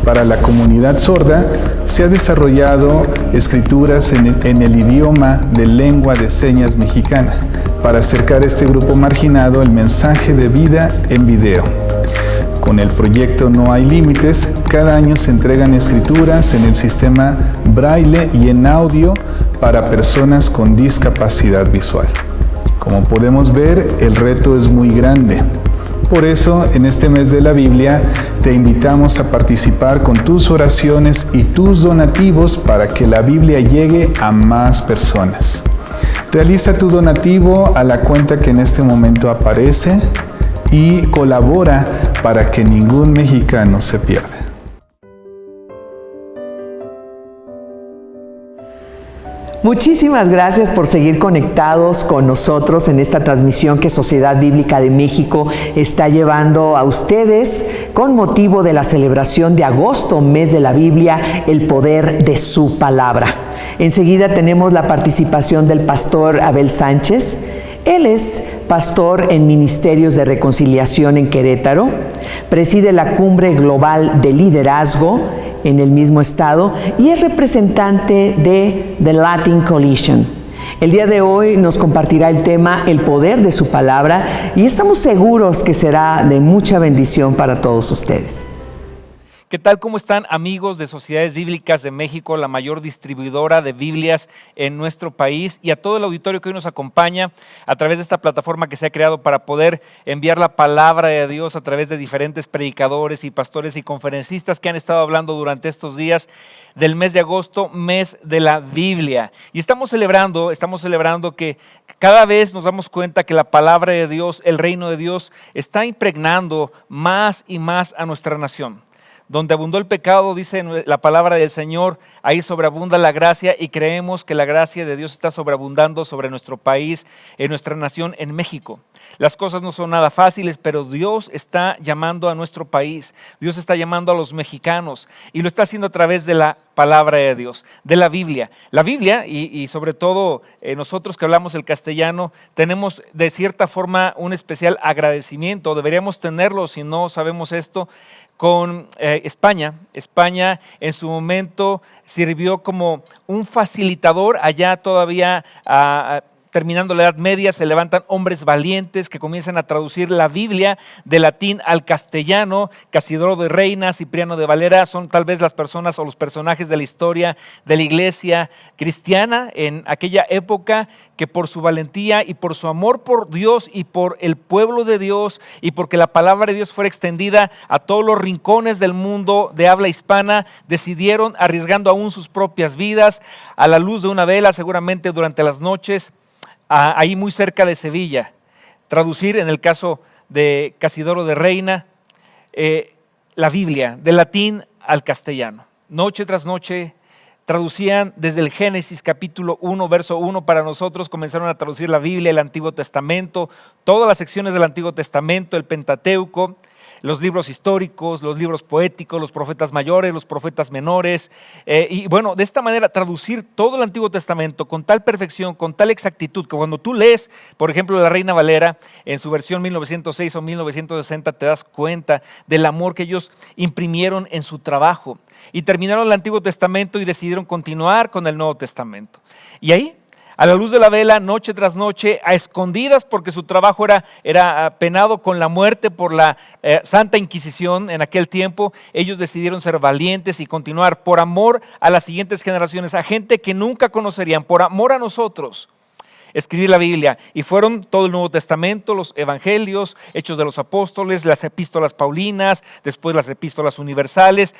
Para la comunidad sorda, se ha desarrollado escrituras en el idioma de lengua de señas mexicana, para acercar a este grupo marginado el mensaje de vida en video. Con el proyecto No Hay Límites, cada año se entregan escrituras en el sistema Braille y en audio para personas con discapacidad visual. Como podemos ver, el reto es muy grande. Por eso, en este mes de la Biblia, te invitamos a participar con tus oraciones y tus donativos para que la Biblia llegue a más personas. Realiza tu donativo a la cuenta que en este momento aparece y colabora para que ningún mexicano se pierda. Muchísimas gracias por seguir conectados con nosotros en esta transmisión que Sociedad Bíblica de México está llevando a ustedes con motivo de la celebración de agosto, mes de la Biblia, el poder de su palabra. Enseguida tenemos la participación del pastor Abel Sánchez. Él es pastor en Ministerios de Reconciliación en Querétaro, preside la Cumbre Global de Liderazgo en el mismo estado y es representante de The Latin Coalition. El día de hoy nos compartirá el tema El poder de su palabra y estamos seguros que será de mucha bendición para todos ustedes. ¿Qué tal? ¿Cómo están, amigos de Sociedades Bíblicas de México, la mayor distribuidora de Biblias en nuestro país, y a todo el auditorio que hoy nos acompaña a través de esta plataforma que se ha creado para poder enviar la palabra de Dios a través de diferentes predicadores y pastores y conferencistas que han estado hablando durante estos días del mes de agosto, mes de la Biblia? Y estamos celebrando que cada vez nos damos cuenta que la palabra de Dios, el reino de Dios, está impregnando más y más a nuestra nación. Donde abundó el pecado, dice la palabra del Señor, ahí sobreabunda la gracia, y creemos que la gracia de Dios está sobreabundando sobre nuestro país, en nuestra nación, en México. Las cosas no son nada fáciles, pero Dios está llamando a nuestro país, Dios está llamando a los mexicanos, y lo está haciendo a través de la palabra de Dios, de la Biblia. La Biblia, y sobre todo nosotros que hablamos el castellano, tenemos de cierta forma un especial agradecimiento, deberíamos tenerlo si no sabemos esto, con España. España en su momento sirvió como un facilitador allá todavía terminando la Edad Media. Se levantan hombres valientes que comienzan a traducir la Biblia de latín al castellano. Casidoro de Reina, Cipriano de Valera son tal vez las personas o los personajes de la historia de la iglesia cristiana en aquella época, que por su valentía y por su amor por Dios y por el pueblo de Dios, y porque la palabra de Dios fuera extendida a todos los rincones del mundo de habla hispana, decidieron, arriesgando aún sus propias vidas, a la luz de una vela, seguramente durante las noches, ahí muy cerca de Sevilla, traducir, en el caso de Casidoro de Reina, la Biblia del latín al castellano. Noche tras noche traducían desde el Génesis capítulo 1, verso 1 para nosotros, comenzaron a traducir la Biblia, el Antiguo Testamento, todas las secciones del Antiguo Testamento, el Pentateuco, los libros históricos, los libros poéticos, los profetas mayores, los profetas menores, y bueno, de esta manera traducir todo el Antiguo Testamento con tal perfección, con tal exactitud, que cuando tú lees, por ejemplo, la Reina Valera, en su versión 1906 o 1960, te das cuenta del amor que ellos imprimieron en su trabajo, y terminaron el Antiguo Testamento y decidieron continuar con el Nuevo Testamento. Y ahí, a la luz de la vela, noche tras noche, a escondidas, porque su trabajo era penado con la muerte por la Santa Inquisición en aquel tiempo, ellos decidieron ser valientes y continuar por amor a las siguientes generaciones, a gente que nunca conocerían, por amor a nosotros. escribir la Biblia. Y fueron todo el Nuevo Testamento, los Evangelios, Hechos de los Apóstoles, las epístolas paulinas, después las epístolas universales,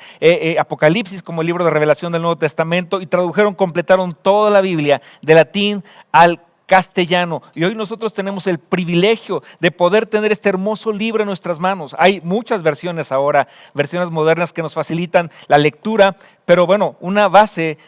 Apocalipsis como el libro de revelación del Nuevo Testamento, y tradujeron, completaron toda la Biblia de latín al castellano. Y hoy nosotros tenemos el privilegio de poder tener este hermoso libro en nuestras manos. Hay muchas versiones ahora, versiones modernas que nos facilitan la lectura, pero bueno, una base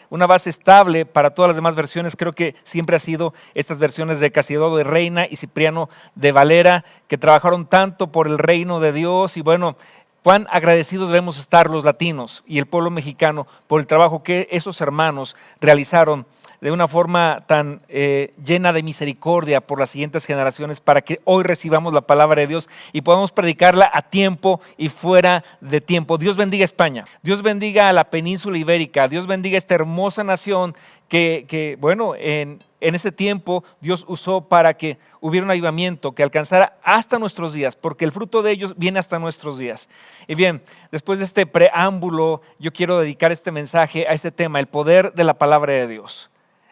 estable para todas las demás versiones creo que siempre ha sido estas versiones de Casiodoro de Reina y Cipriano de Valera, que trabajaron tanto por el reino de Dios. Y bueno, cuán agradecidos debemos estar los latinos y el pueblo mexicano por el trabajo que esos hermanos realizaron de una forma tan llena de misericordia por las siguientes generaciones, para que hoy recibamos la palabra de Dios y podamos predicarla a tiempo y fuera de tiempo. Dios bendiga a España, Dios bendiga a la península ibérica, Dios bendiga a esta hermosa nación que bueno, en ese tiempo Dios usó para que hubiera un avivamiento que alcanzara hasta nuestros días, porque el fruto de ellos viene hasta nuestros días. Y bien, después de este preámbulo, yo quiero dedicar este mensaje a este tema, el poder de la palabra de Dios.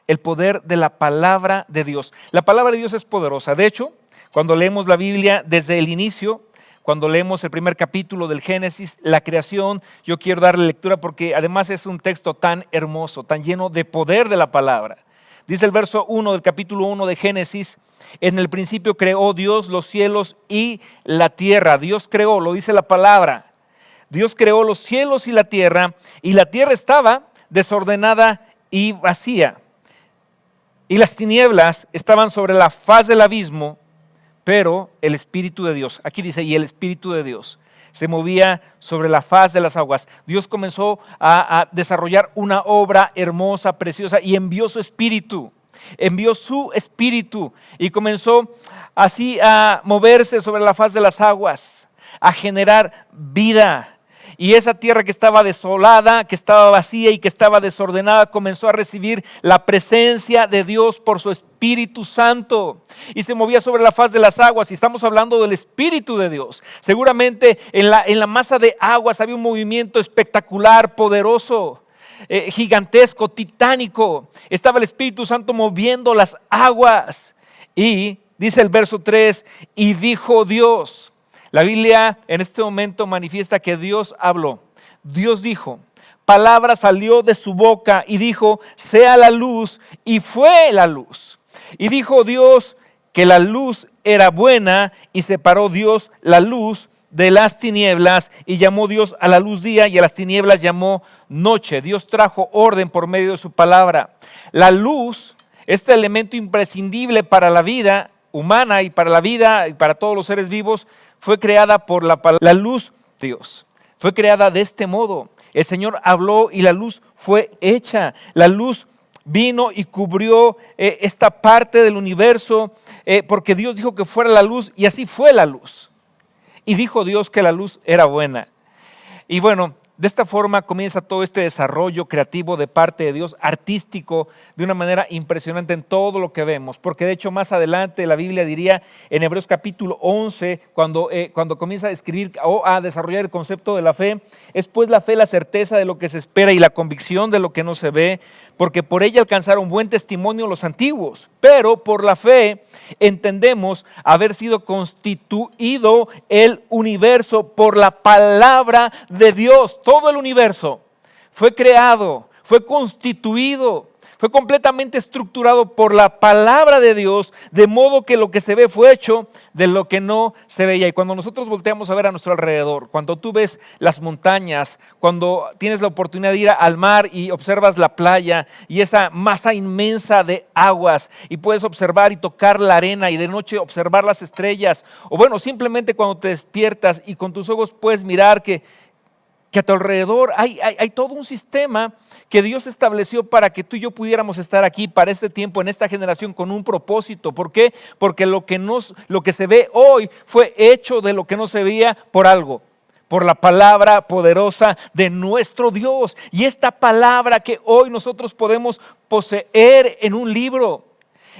El poder de la palabra de Dios. La palabra de Dios es poderosa. De hecho, cuando leemos la Biblia desde el inicio, cuando leemos el primer capítulo del Génesis, la creación, yo quiero darle lectura porque además es un texto tan hermoso, tan lleno de poder de la palabra. Dice el verso 1 del capítulo 1 de Génesis: en el principio creó Dios los cielos y la tierra. Dios creó, lo dice la palabra. Dios creó los cielos y la tierra estaba desordenada y vacía. Y las tinieblas estaban sobre la faz del abismo, pero el Espíritu de Dios, aquí dice, y el Espíritu de Dios se movía sobre la faz de las aguas. Dios comenzó a desarrollar una obra hermosa, preciosa, y envió su Espíritu y comenzó así a moverse sobre la faz de las aguas, a generar vida. Y esa tierra que estaba desolada, que estaba vacía y que estaba desordenada, comenzó a recibir la presencia de Dios por su Espíritu Santo. Y se movía sobre la faz de las aguas. Y estamos hablando del Espíritu de Dios. Seguramente en la masa de aguas había un movimiento espectacular, poderoso, gigantesco, titánico. Estaba el Espíritu Santo moviendo las aguas. Y dice el verso 3, y dijo Dios. La Biblia en este momento manifiesta que Dios habló. Dios dijo, palabra salió de su boca y dijo, sea la luz, y fue la luz. Y dijo Dios que la luz era buena, y separó Dios la luz de las tinieblas, y llamó Dios a la luz día, y a las tinieblas llamó noche. Dios trajo orden por medio de su palabra. La luz, este elemento imprescindible para la vida humana y para la vida y para todos los seres vivos, fue creada por la luz de Dios. Fue creada de este modo. El Señor habló y la luz fue hecha. La luz vino y cubrió esta parte del universo porque Dios dijo que fuera la luz, y así fue la luz. Y dijo Dios que la luz era buena. Y bueno, de esta forma comienza todo este desarrollo creativo de parte de Dios, artístico, de una manera impresionante en todo lo que vemos. Porque de hecho más adelante la Biblia diría en Hebreos capítulo 11, cuando comienza a escribir o a desarrollar el concepto de la fe, es pues la fe la certeza de lo que se espera y la convicción de lo que no se ve, porque por ella alcanzaron buen testimonio los antiguos. Pero por la fe entendemos haber sido constituido el universo por la palabra de Dios. Todo el universo fue creado, fue constituido, fue completamente estructurado por la palabra de Dios, de modo que lo que se ve fue hecho de lo que no se veía. Y cuando nosotros volteamos a ver a nuestro alrededor, cuando tú ves las montañas, cuando tienes la oportunidad de ir al mar y observas la playa y esa masa inmensa de aguas, y puedes observar y tocar la arena y de noche observar las estrellas, o bueno, simplemente cuando te despiertas y con tus ojos puedes mirar que a tu alrededor hay todo un sistema que Dios estableció para que tú y yo pudiéramos estar aquí para este tiempo, en esta generación, con un propósito. ¿Por qué? Porque lo que se ve hoy fue hecho de lo que no se veía por algo, por la palabra poderosa de nuestro Dios. Y esta palabra que hoy nosotros podemos poseer en un libro,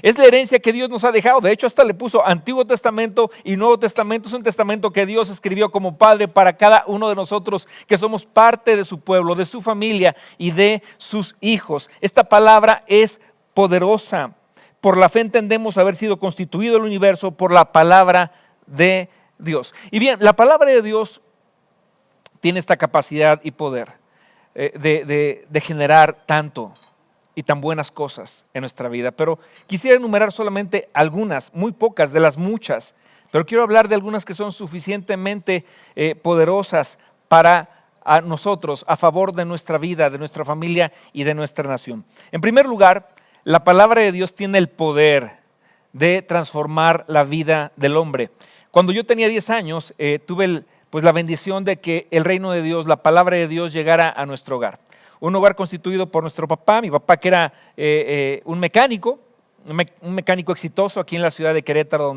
es la herencia que Dios nos ha dejado. De hecho, hasta le puso Antiguo Testamento y Nuevo Testamento. Es un testamento que Dios escribió como Padre para cada uno de nosotros que somos parte de su pueblo, de su familia y de sus hijos. Esta palabra es poderosa, Por la fe entendemos haber sido constituido el universo por la palabra de Dios. Y bien, la palabra de Dios tiene esta capacidad y poder de generar tanto y tan buenas cosas en nuestra vida. Pero quisiera enumerar solamente algunas, muy pocas de las muchas, pero quiero hablar de algunas que son suficientemente poderosas para a nosotros, a favor de nuestra vida, de nuestra familia y de nuestra nación. En primer lugar, la palabra de Dios tiene el poder de transformar la vida del hombre. Cuando yo tenía 10 años, tuve la bendición de que el reino de Dios, la palabra de Dios, llegara a nuestro hogar. Un hogar constituido por nuestro papá, mi papá que era un mecánico exitoso aquí en la ciudad de Querétaro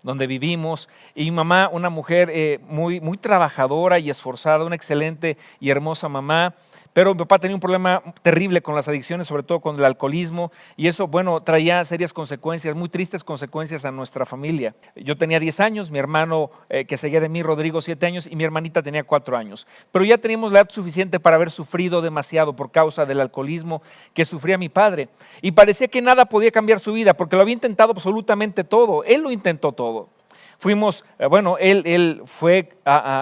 donde vivimos, y mi mamá, una mujer muy trabajadora y esforzada, una excelente y hermosa mamá. Pero mi papá tenía un problema terrible con las adicciones, sobre todo con el alcoholismo, y eso, traía serias consecuencias, muy tristes consecuencias a nuestra familia. Yo tenía 10 años, mi hermano que seguía de mí, Rodrigo, 7 años, y mi hermanita tenía 4 años. Pero ya teníamos la edad suficiente para haber sufrido demasiado por causa del alcoholismo que sufría mi padre. Y parecía que nada podía cambiar su vida, porque lo había intentado absolutamente todo. Él lo intentó todo. Fuimos, él fue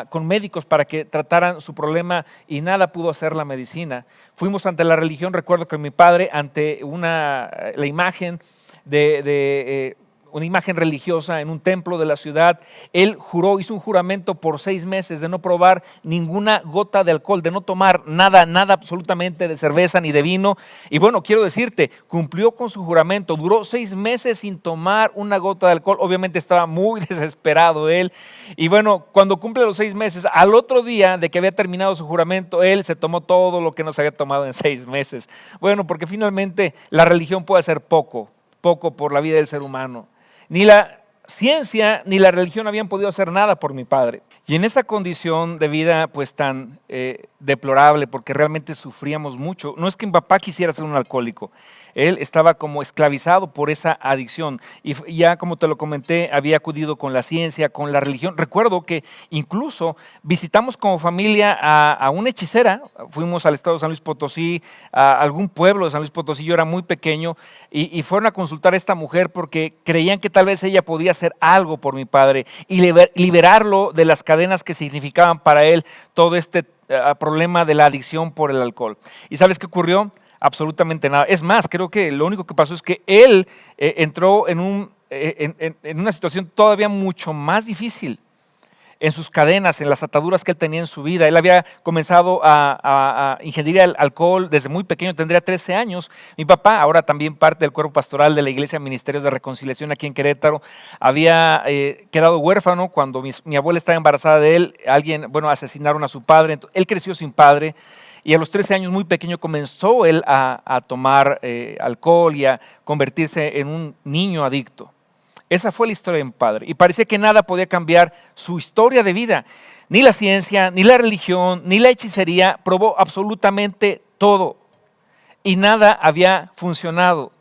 con médicos para que trataran su problema y nada pudo hacer la medicina. Fuimos ante la religión, recuerdo que mi padre, ante la imagen una imagen religiosa en un templo de la ciudad, él hizo un juramento por 6 meses de no probar ninguna gota de alcohol, de no tomar nada absolutamente de cerveza ni de vino. Y quiero decirte, cumplió con su juramento, duró 6 meses sin tomar una gota de alcohol. Obviamente estaba muy desesperado él. Y cuando cumple los 6 meses, al otro día de que había terminado su juramento, él se tomó todo lo que no se había tomado en 6 meses. Porque finalmente la religión puede hacer poco por la vida del ser humano. Ni la ciencia ni la religión habían podido hacer nada por mi padre. Y en esa condición de vida tan deplorable, porque realmente sufríamos mucho, no es que mi papá quisiera ser un alcohólico, él estaba como esclavizado por esa adicción y ya, como te lo comenté, había acudido con la ciencia, con la religión. Recuerdo que incluso visitamos como familia a una hechicera, fuimos al estado de San Luis Potosí, a algún pueblo de San Luis Potosí, yo era muy pequeño, y fueron a consultar a esta mujer porque creían que tal vez ella podía hacer algo por mi padre y liberarlo de las cadenas que significaban para él todo este problema de la adicción por el alcohol. ¿Y sabes qué ocurrió? Absolutamente nada. Es más, creo que lo único que pasó es que él entró en una situación todavía mucho más difícil, en sus cadenas, en las ataduras que él tenía en su vida. Él había comenzado a ingerir el alcohol desde muy pequeño, tendría 13 años. Mi papá, ahora también parte del cuerpo pastoral de la Iglesia Ministerios de Reconciliación aquí en Querétaro, había quedado huérfano cuando mi abuela estaba embarazada de él. Asesinaron a su padre. Entonces, él creció sin padre. Y a los 13 años, muy pequeño, comenzó él a tomar alcohol y a convertirse en un niño adicto. Esa fue la historia de mi padre. Y parecía que nada podía cambiar su historia de vida. Ni la ciencia, ni la religión, ni la hechicería probó absolutamente todo. Y nada había funcionado.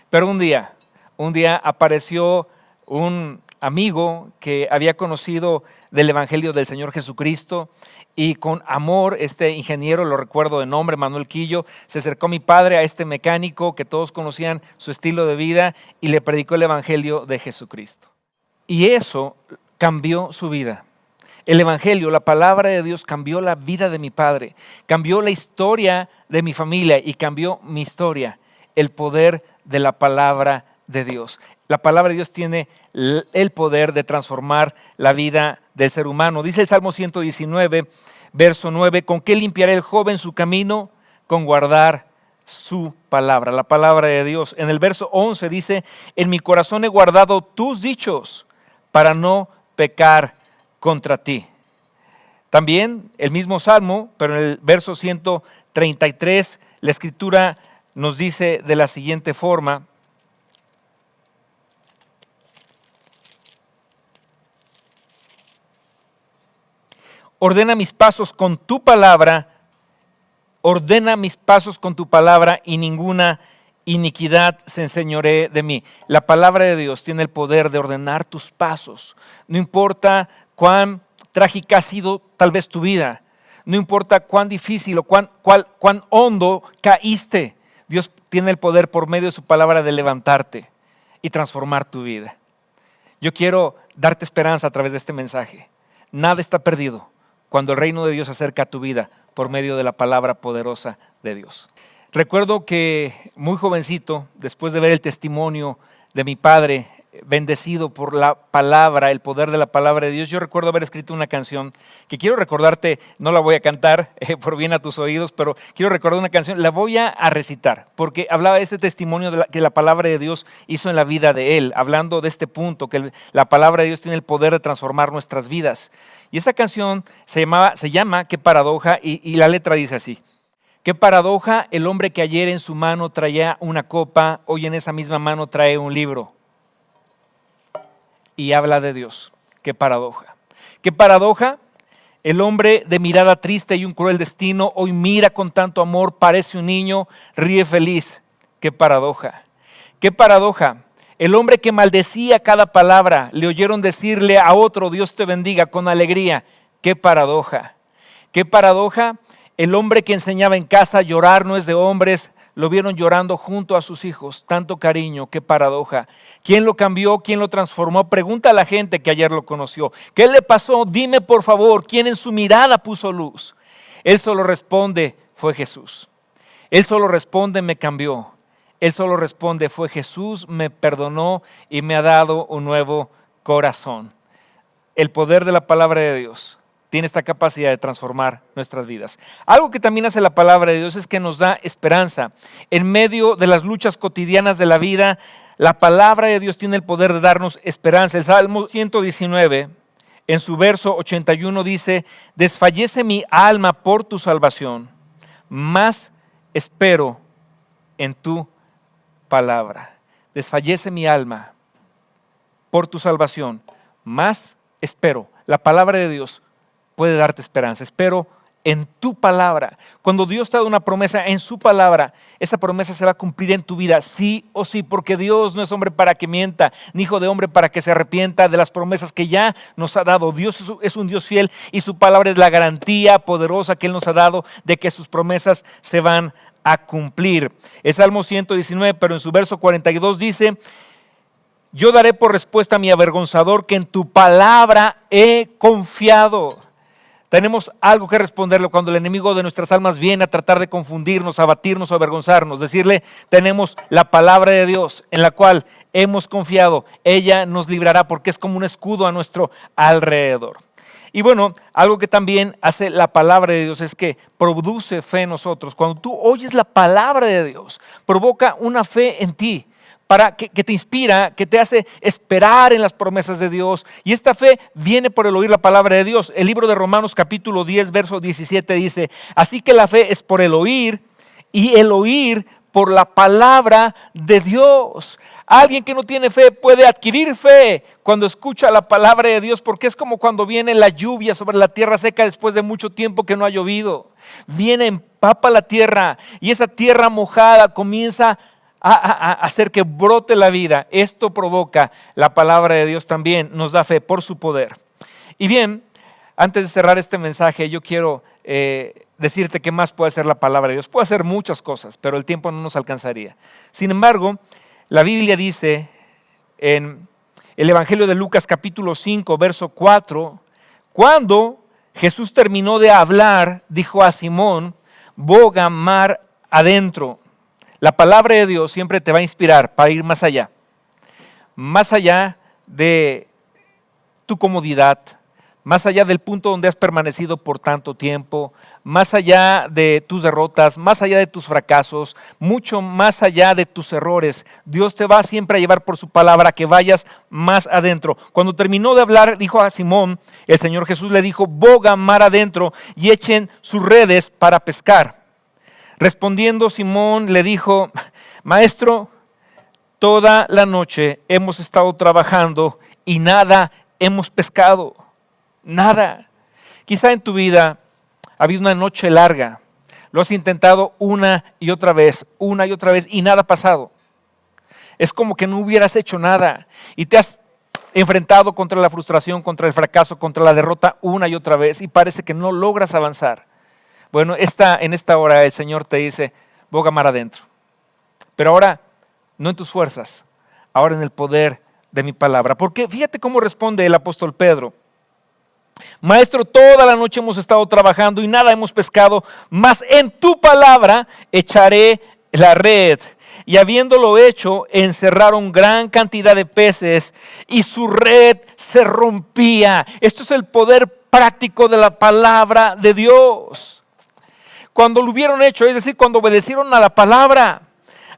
Pero un día apareció un amigo que había conocido del Evangelio del Señor Jesucristo, y con amor este ingeniero, lo recuerdo de nombre, Manuel Quillo, se acercó a mi padre, a este mecánico que todos conocían su estilo de vida, y le predicó el Evangelio de Jesucristo. Y eso cambió su vida. El Evangelio, la palabra de Dios, cambió la vida de mi padre, cambió la historia de mi familia y cambió mi historia. El poder de la palabra de Dios. La palabra de Dios tiene el poder de transformar la vida del ser humano. Dice el Salmo 119, verso 9, ¿con qué limpiará el joven su camino? Con guardar su palabra, la palabra de Dios. En el verso 11 dice, en mi corazón he guardado tus dichos para no pecar contra ti. También el mismo Salmo, pero en el verso 133, la Escritura nos dice de la siguiente forma, ordena mis pasos con tu palabra, y ninguna iniquidad se enseñoree de mí. La palabra de Dios tiene el poder de ordenar tus pasos. No importa cuán trágica ha sido tal vez tu vida, no importa cuán difícil o cuán hondo caíste, Dios tiene el poder por medio de su palabra de levantarte. y transformar tu vida. Yo quiero darte esperanza a través de este mensaje. Nada está perdido cuando el reino de Dios se acerca a tu vida por medio de la palabra poderosa de Dios. Recuerdo que muy jovencito, después de ver el testimonio de mi padre, bendecido por la palabra, el poder de la palabra de Dios, yo recuerdo haber escrito una canción que quiero recordarte, no la voy a cantar por bien a tus oídos, pero quiero recordar una canción, la voy a recitar, porque hablaba de este testimonio que la palabra de Dios hizo en la vida de él, hablando de este punto, que la palabra de Dios tiene el poder de transformar nuestras vidas. Y esa canción se llama Qué paradoja, y la letra dice así: qué paradoja el hombre que ayer en su mano traía una copa, hoy en esa misma mano trae un libro. Y habla de Dios. Qué paradoja. Qué paradoja, el hombre de mirada triste y un cruel destino, hoy mira con tanto amor, parece un niño, ríe feliz. Qué paradoja. Qué paradoja, el hombre que maldecía cada palabra, le oyeron decirle a otro, Dios te bendiga, con alegría. Qué paradoja. Qué paradoja, el hombre que enseñaba en casa, llorar no es de hombres, lo vieron llorando junto a sus hijos, tanto cariño, qué paradoja. ¿Quién lo cambió? ¿Quién lo transformó? Pregunta a la gente que ayer lo conoció. ¿Qué le pasó? Dime por favor, ¿quién en su mirada puso luz? Él solo responde, fue Jesús. Él solo responde, me cambió. Él solo responde, fue Jesús, me perdonó y me ha dado un nuevo corazón. El poder de la palabra de Dios tiene esta capacidad de transformar nuestras vidas. Algo que también hace la palabra de Dios es que nos da esperanza. En medio de las luchas cotidianas de la vida, la palabra de Dios tiene el poder de darnos esperanza. El Salmo 119, en su verso 81 dice, desfallece mi alma por tu salvación, mas espero en tu palabra. Desfallece mi alma por tu salvación, mas espero. La palabra de Dios puede darte esperanza. Espero en tu palabra. Cuando Dios te da una promesa en su palabra, esa promesa se va a cumplir en tu vida, sí o sí, porque Dios no es hombre para que mienta, ni hijo de hombre para que se arrepienta de las promesas que ya nos ha dado. Dios es un Dios fiel y su palabra es la garantía poderosa que Él nos ha dado de que sus promesas se van a cumplir. Es Salmo 119, pero en su verso 42 dice, yo daré por respuesta a mi avergonzador que en tu palabra he confiado. Tenemos algo que responderle cuando el enemigo de nuestras almas viene a tratar de confundirnos, abatirnos o avergonzarnos. Decirle, tenemos la palabra de Dios en la cual hemos confiado. Ella nos librará porque es como un escudo a nuestro alrededor. Y bueno, algo que también hace la palabra de Dios es que produce fe en nosotros. Cuando tú oyes la palabra de Dios, provoca una fe en ti. Que te inspira, que te hace esperar en las promesas de Dios. Y esta fe viene por el oír la palabra de Dios. El libro de Romanos capítulo 10, verso 17 dice, así que la fe es por el oír y el oír por la palabra de Dios. Alguien que no tiene fe puede adquirir fe cuando escucha la palabra de Dios, porque es como cuando viene la lluvia sobre la tierra seca después de mucho tiempo que no ha llovido. Viene, empapa la tierra y esa tierra mojada comienza a hacer que brote la vida. Esto provoca la palabra de Dios también, nos da fe por su poder. Y bien, antes de cerrar este mensaje, yo quiero decirte qué más puede hacer la palabra de Dios. Puede hacer muchas cosas, pero el tiempo no nos alcanzaría. Sin embargo, la Biblia dice en el Evangelio de Lucas capítulo 5, verso 4, cuando Jesús terminó de hablar, dijo a Simón, boga mar adentro. La palabra de Dios siempre te va a inspirar para ir más allá de tu comodidad, más allá del punto donde has permanecido por tanto tiempo, más allá de tus derrotas, más allá de tus fracasos, mucho más allá de tus errores. Dios te va siempre a llevar por su palabra que vayas más adentro. Cuando terminó de hablar, dijo a Simón, el Señor Jesús le dijo, boga mar adentro y echen sus redes para pescar. Respondiendo Simón le dijo, Maestro, toda la noche hemos estado trabajando y nada hemos pescado, nada. Quizá en tu vida ha habido una noche larga, lo has intentado una y otra vez y nada ha pasado. Es como que no hubieras hecho nada y te has enfrentado contra la frustración, contra el fracaso, contra la derrota una y otra vez y parece que no logras avanzar. Bueno, en esta hora el Señor te dice, boga mar adentro. Pero ahora, no en tus fuerzas, ahora en el poder de mi palabra. Porque fíjate cómo responde el apóstol Pedro. Maestro, toda la noche hemos estado trabajando y nada hemos pescado, mas en tu palabra echaré la red. Y habiéndolo hecho, encerraron gran cantidad de peces y su red se rompía. Esto es el poder práctico de la palabra de Dios. Cuando lo hubieron hecho, es decir, cuando obedecieron a la palabra,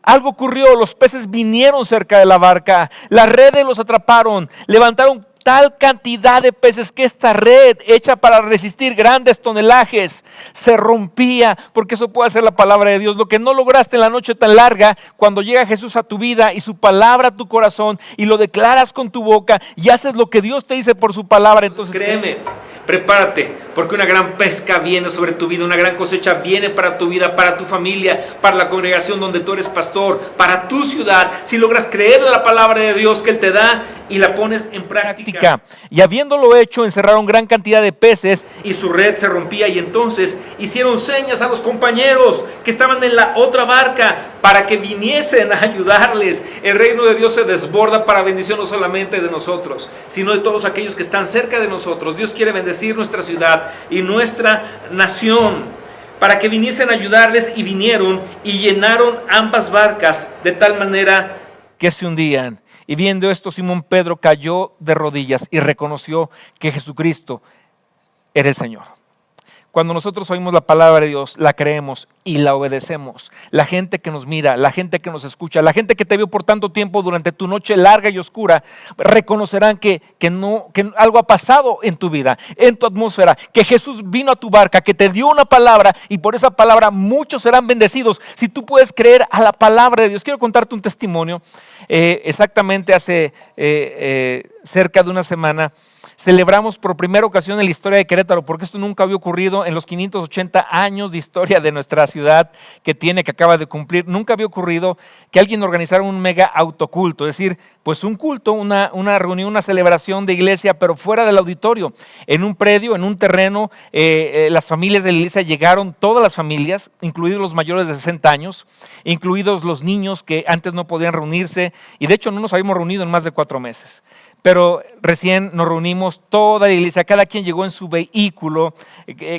algo ocurrió, los peces vinieron cerca de la barca, las redes los atraparon, levantaron tal cantidad de peces que esta red hecha para resistir grandes tonelajes se rompía, porque eso puede ser la palabra de Dios. Lo que no lograste en la noche tan larga, cuando llega Jesús a tu vida y su palabra a tu corazón y lo declaras con tu boca y haces lo que Dios te dice por su palabra, entonces créeme, prepárate, porque una gran pesca viene sobre tu vida, una gran cosecha viene para tu vida, para tu familia, para la congregación donde tú eres pastor, para tu ciudad, si logras creerle a la palabra de Dios que Él te da y la pones en práctica. Y habiéndolo hecho, encerraron gran cantidad de peces y su red se rompía, y entonces hicieron señas a los compañeros que estaban en la otra barca para que viniesen a ayudarles. El reino de Dios se desborda para bendición no solamente de nosotros, sino de todos aquellos que están cerca de nosotros. Dios quiere bendecir nuestra ciudad y nuestra nación, para que viniesen a ayudarles, y vinieron y llenaron ambas barcas de tal manera que se hundían. Y viendo esto, Simón Pedro cayó de rodillas y reconoció que Jesucristo era el Señor. Cuando nosotros oímos la palabra de Dios, la creemos y la obedecemos, la gente que nos mira, la gente que nos escucha, la gente que te vio por tanto tiempo durante tu noche larga y oscura, reconocerán que algo ha pasado en tu vida, en tu atmósfera, que Jesús vino a tu barca, que te dio una palabra, y por esa palabra muchos serán bendecidos si tú puedes creer a la palabra de Dios. Quiero contarte un testimonio. Exactamente hace cerca de una semana celebramos por primera ocasión en la historia de Querétaro, porque esto nunca había ocurrido en los 580 años de historia de nuestra ciudad que acaba de cumplir. Nunca había ocurrido que alguien organizara un mega autoculto, es decir, pues un culto, una reunión, una celebración de iglesia, pero fuera del auditorio, en un predio, en un terreno. Las familias de la iglesia llegaron, todas las familias, incluidos los mayores de 60 años, incluidos los niños que antes no podían reunirse, y de hecho no nos habíamos reunido en más de 4 meses. Pero recién nos reunimos toda la iglesia, cada quien llegó en su vehículo,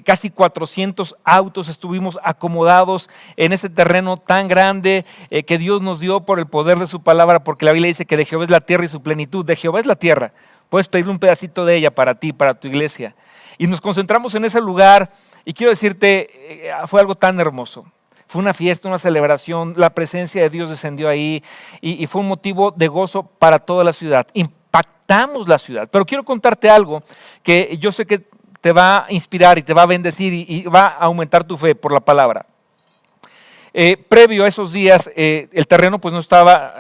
casi 400 autos estuvimos acomodados en este terreno tan grande que Dios nos dio por el poder de su palabra, porque la Biblia dice que de Jehová es la tierra y su plenitud. De Jehová es la tierra, puedes pedirle un pedacito de ella para ti, para tu iglesia. Y nos concentramos en ese lugar, y quiero decirte, fue algo tan hermoso. Fue una fiesta, una celebración, la presencia de Dios descendió ahí, y fue un motivo de gozo para toda la ciudad. Impactamos la ciudad. Pero quiero contarte algo que yo sé que te va a inspirar y te va a bendecir y va a aumentar tu fe por la palabra. Previo a esos días, el terreno pues no estaba,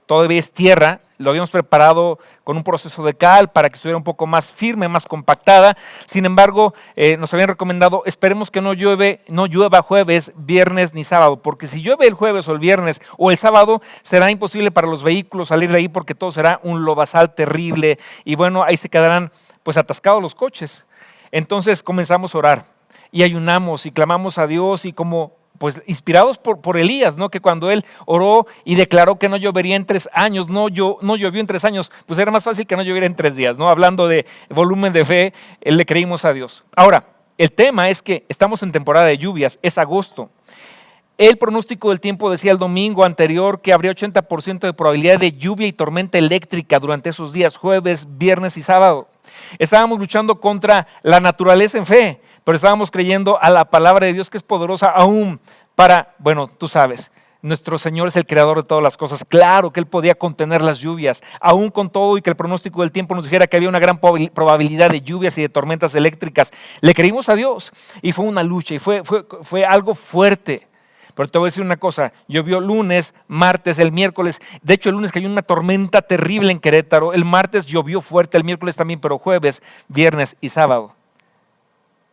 todavía es tierra. Lo habíamos preparado con un proceso de cal para que estuviera un poco más firme, más compactada. Sin embargo, nos habían recomendado, esperemos que no llueva jueves, viernes ni sábado, porque si llueve el jueves o el viernes o el sábado, será imposible para los vehículos salir de ahí, porque todo será un lodazal terrible, y bueno, ahí se quedarán pues atascados los coches. Entonces comenzamos a orar y ayunamos y clamamos a Dios, y como pues inspirados por Elías, ¿no? Que cuando él oró y declaró que no llovería en 3 años, no llovió en 3 años, pues era más fácil que no lloviera en 3 días, ¿no? Hablando de volumen de fe, le creímos a Dios. Ahora, el tema es que estamos en temporada de lluvias, es agosto. El pronóstico del tiempo decía el domingo anterior que habría 80% de probabilidad de lluvia y tormenta eléctrica durante esos días, jueves, viernes y sábado. Estábamos luchando contra la naturaleza en fe, pero estábamos creyendo a la palabra de Dios, que es poderosa aún para, bueno, tú sabes, nuestro Señor es el creador de todas las cosas. Claro que Él podía contener las lluvias, aún con todo y que el pronóstico del tiempo nos dijera que había una gran probabilidad de lluvias y de tormentas eléctricas. Le creímos a Dios, y fue una lucha, y fue algo fuerte. Pero te voy a decir una cosa, llovió lunes, martes, el miércoles. De hecho, el lunes cayó una tormenta terrible en Querétaro. El martes llovió fuerte, el miércoles también, pero jueves, viernes y sábado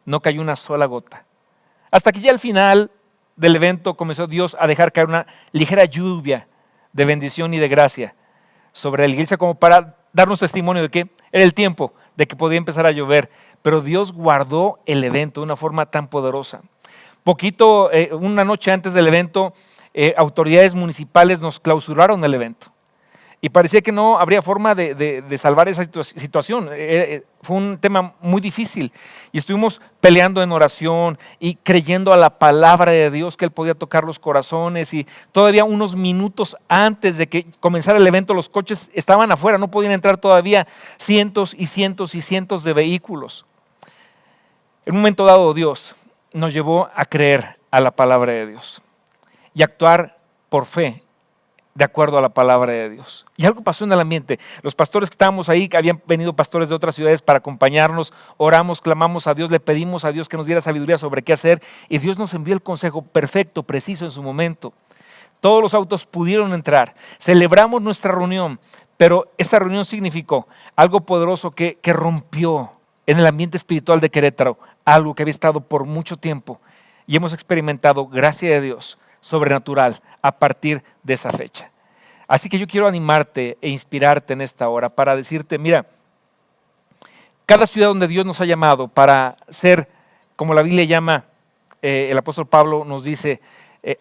no cayó una sola gota. Hasta que ya al final del evento comenzó Dios a dejar caer una ligera lluvia de bendición y de gracia sobre la iglesia, como para darnos testimonio de que era el tiempo de que podía empezar a llover. Pero Dios guardó el evento de una forma tan poderosa. Una noche antes del evento, autoridades municipales nos clausuraron el evento. y parecía que no habría forma de salvar esa situación. Fue un tema muy difícil y estuvimos peleando en oración y creyendo a la palabra de Dios que Él podía tocar los corazones, y todavía unos minutos antes de que comenzara el evento los coches estaban afuera, no podían entrar todavía cientos y cientos y cientos de vehículos. En un momento dado Dios nos llevó a creer a la palabra de Dios y actuar por fe de acuerdo a la palabra de Dios. Y algo pasó en el ambiente. Los pastores que estábamos ahí, que habían venido pastores de otras ciudades para acompañarnos, oramos, clamamos a Dios, le pedimos a Dios que nos diera sabiduría sobre qué hacer, y Dios nos envió el consejo perfecto, preciso en su momento. Todos los autos pudieron entrar, celebramos nuestra reunión, pero esta reunión significó algo poderoso que rompió en el ambiente espiritual de Querétaro, algo que había estado por mucho tiempo, y hemos experimentado, gracia de Dios, sobrenatural a partir de esa fecha. Así que yo quiero animarte e inspirarte en esta hora para decirte, mira, cada ciudad donde Dios nos ha llamado para ser, como la Biblia llama, el apóstol Pablo nos dice,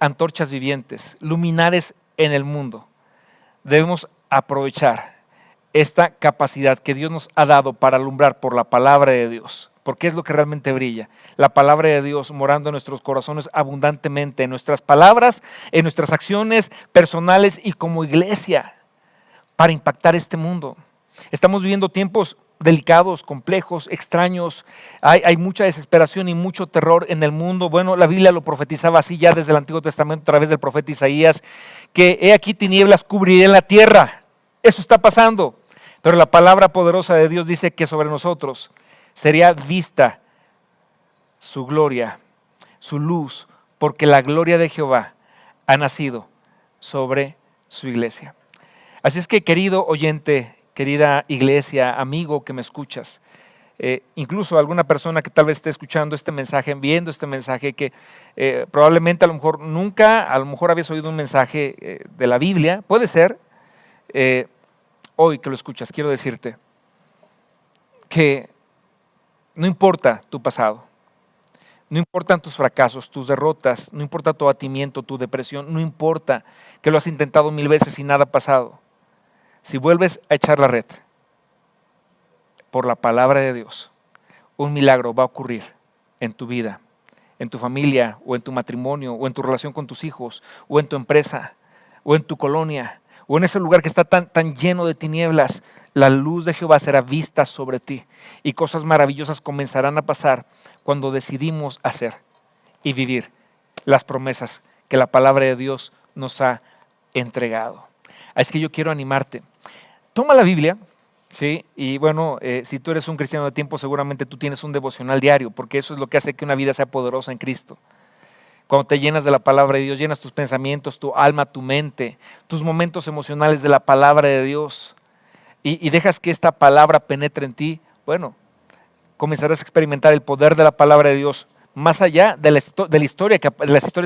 antorchas vivientes, luminares en el mundo, debemos aprovechar esta capacidad que Dios nos ha dado para alumbrar por la palabra de Dios, porque es lo que realmente brilla, la palabra de Dios morando en nuestros corazones abundantemente, en nuestras palabras, en nuestras acciones personales y como iglesia, para impactar este mundo. Estamos viviendo tiempos delicados, complejos, extraños, hay mucha desesperación y mucho terror en el mundo. Bueno, la Biblia lo profetizaba así ya desde el Antiguo Testamento a través del profeta Isaías, que he aquí tinieblas cubrirán la tierra. Eso está pasando, pero la palabra poderosa de Dios dice que sobre nosotros sería vista su gloria, su luz, porque la gloria de Jehová ha nacido sobre su iglesia. Así es que, querido oyente, querida iglesia, amigo que me escuchas, incluso alguna persona que tal vez esté escuchando este mensaje, viendo este mensaje, que probablemente a lo mejor nunca, a lo mejor habías oído un mensaje de la Biblia, puede ser, hoy que lo escuchas, quiero decirte que no importa tu pasado, no importan tus fracasos, tus derrotas, no importa tu abatimiento, tu depresión, no importa que lo has intentado 1000 veces y nada ha pasado. Si vuelves a echar la red por la palabra de Dios, un milagro va a ocurrir en tu vida, en tu familia, o en tu matrimonio, o en tu relación con tus hijos, o en tu empresa, o en tu colonia, o en ese lugar que está tan lleno de tinieblas. La luz de Jehová será vista sobre ti y cosas maravillosas comenzarán a pasar cuando decidimos hacer y vivir las promesas que la palabra de Dios nos ha entregado. Así que yo quiero animarte. Toma la Biblia, ¿sí? Y bueno, si tú eres un cristiano de tiempo, seguramente tú tienes un devocional diario, porque eso es lo que hace que una vida sea poderosa en Cristo. Cuando te llenas de la palabra de Dios, llenas tus pensamientos, tu alma, tu mente, tus momentos emocionales de la palabra de Dios, y dejas que esta palabra penetre en ti, bueno, comenzarás a experimentar el poder de la palabra de Dios más allá de las historias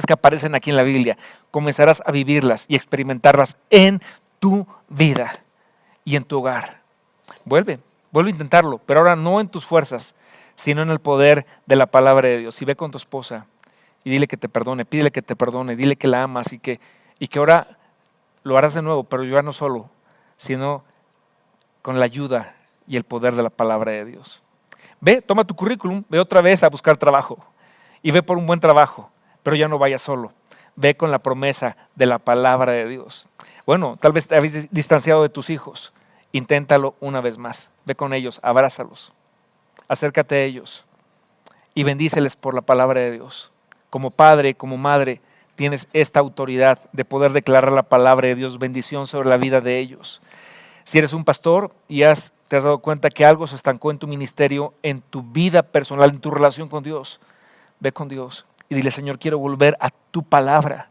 que aparecen aquí en la Biblia. Comenzarás a vivirlas y experimentarlas en tu vida y en tu hogar. Vuelve a intentarlo, pero ahora no en tus fuerzas, sino en el poder de la palabra de Dios. Y ve con tu esposa y dile que te perdone, pídele que te perdone, dile que la amas y que ahora lo harás de nuevo, pero ya no solo, sino con la ayuda y el poder de la palabra de Dios. Ve, toma tu currículum, ve otra vez a buscar trabajo y ve por un buen trabajo, pero ya no vayas solo. Ve con la promesa de la palabra de Dios. Bueno, tal vez te habéis distanciado de tus hijos. Inténtalo una vez más. Ve con ellos, abrázalos, acércate a ellos y bendíceles por la palabra de Dios. Como padre, como madre, tienes esta autoridad de poder declarar la palabra de Dios, bendición sobre la vida de ellos. Si eres un pastor y te has dado cuenta que algo se estancó en tu ministerio, en tu vida personal, en tu relación con Dios, ve con Dios y dile: Señor, quiero volver a tu palabra,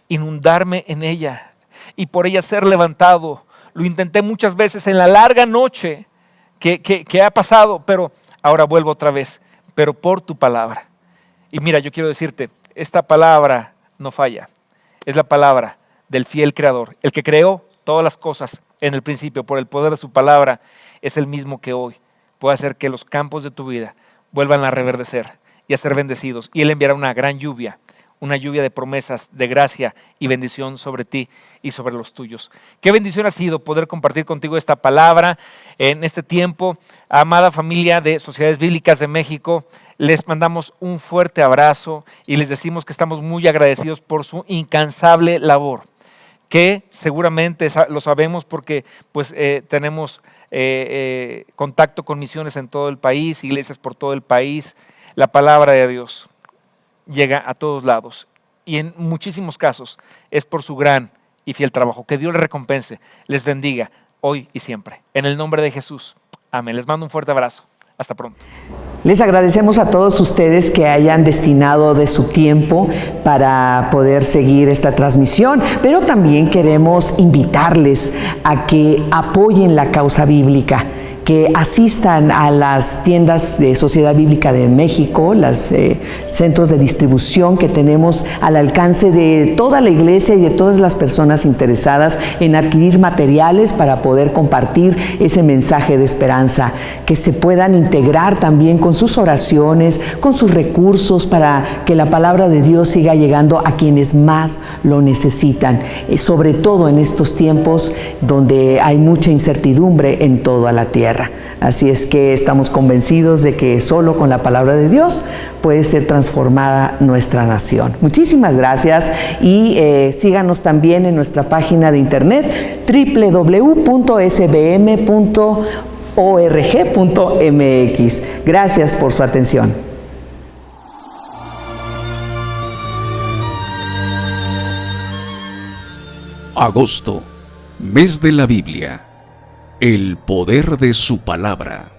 inundarme en ella y por ella ser levantado. Lo intenté muchas veces en la larga noche que ha pasado, pero ahora vuelvo otra vez, pero por tu palabra. Y mira, yo quiero decirte, esta palabra no falla. Es la palabra del fiel Creador, el que creó todas las cosas en el principio por el poder de su palabra. Es el mismo que hoy puede hacer que los campos de tu vida vuelvan a reverdecer y a ser bendecidos. Y Él enviará una gran lluvia, una lluvia de promesas, de gracia y bendición sobre ti y sobre los tuyos. Qué bendición ha sido poder compartir contigo esta palabra en este tiempo. Amada familia de Sociedades Bíblicas de México, les mandamos un fuerte abrazo y les decimos que estamos muy agradecidos por su incansable labor, que seguramente lo sabemos porque pues, tenemos contacto con misiones en todo el país, iglesias por todo el país. La palabra de Dios llega a todos lados y en muchísimos casos es por su gran y fiel trabajo. Que Dios les recompense, les bendiga hoy y siempre. En el nombre de Jesús. Amén. Les mando un fuerte abrazo. Hasta pronto. Les agradecemos a todos ustedes que hayan destinado de su tiempo para poder seguir esta transmisión, pero también queremos invitarles a que apoyen la causa bíblica, que asistan a las tiendas de Sociedad Bíblica de México, los centros de distribución que tenemos al alcance de toda la iglesia y de todas las personas interesadas en adquirir materiales para poder compartir ese mensaje de esperanza, que se puedan integrar también con sus oraciones, con sus recursos para que la palabra de Dios siga llegando a quienes más lo necesitan, sobre todo en estos tiempos donde hay mucha incertidumbre en toda la tierra. Así es que estamos convencidos de que solo con la palabra de Dios puede ser transformada nuestra nación. Muchísimas gracias y síganos también en nuestra página de internet www.sbm.org.mx. Gracias por su atención. Agosto, mes de la Biblia. El poder de su palabra.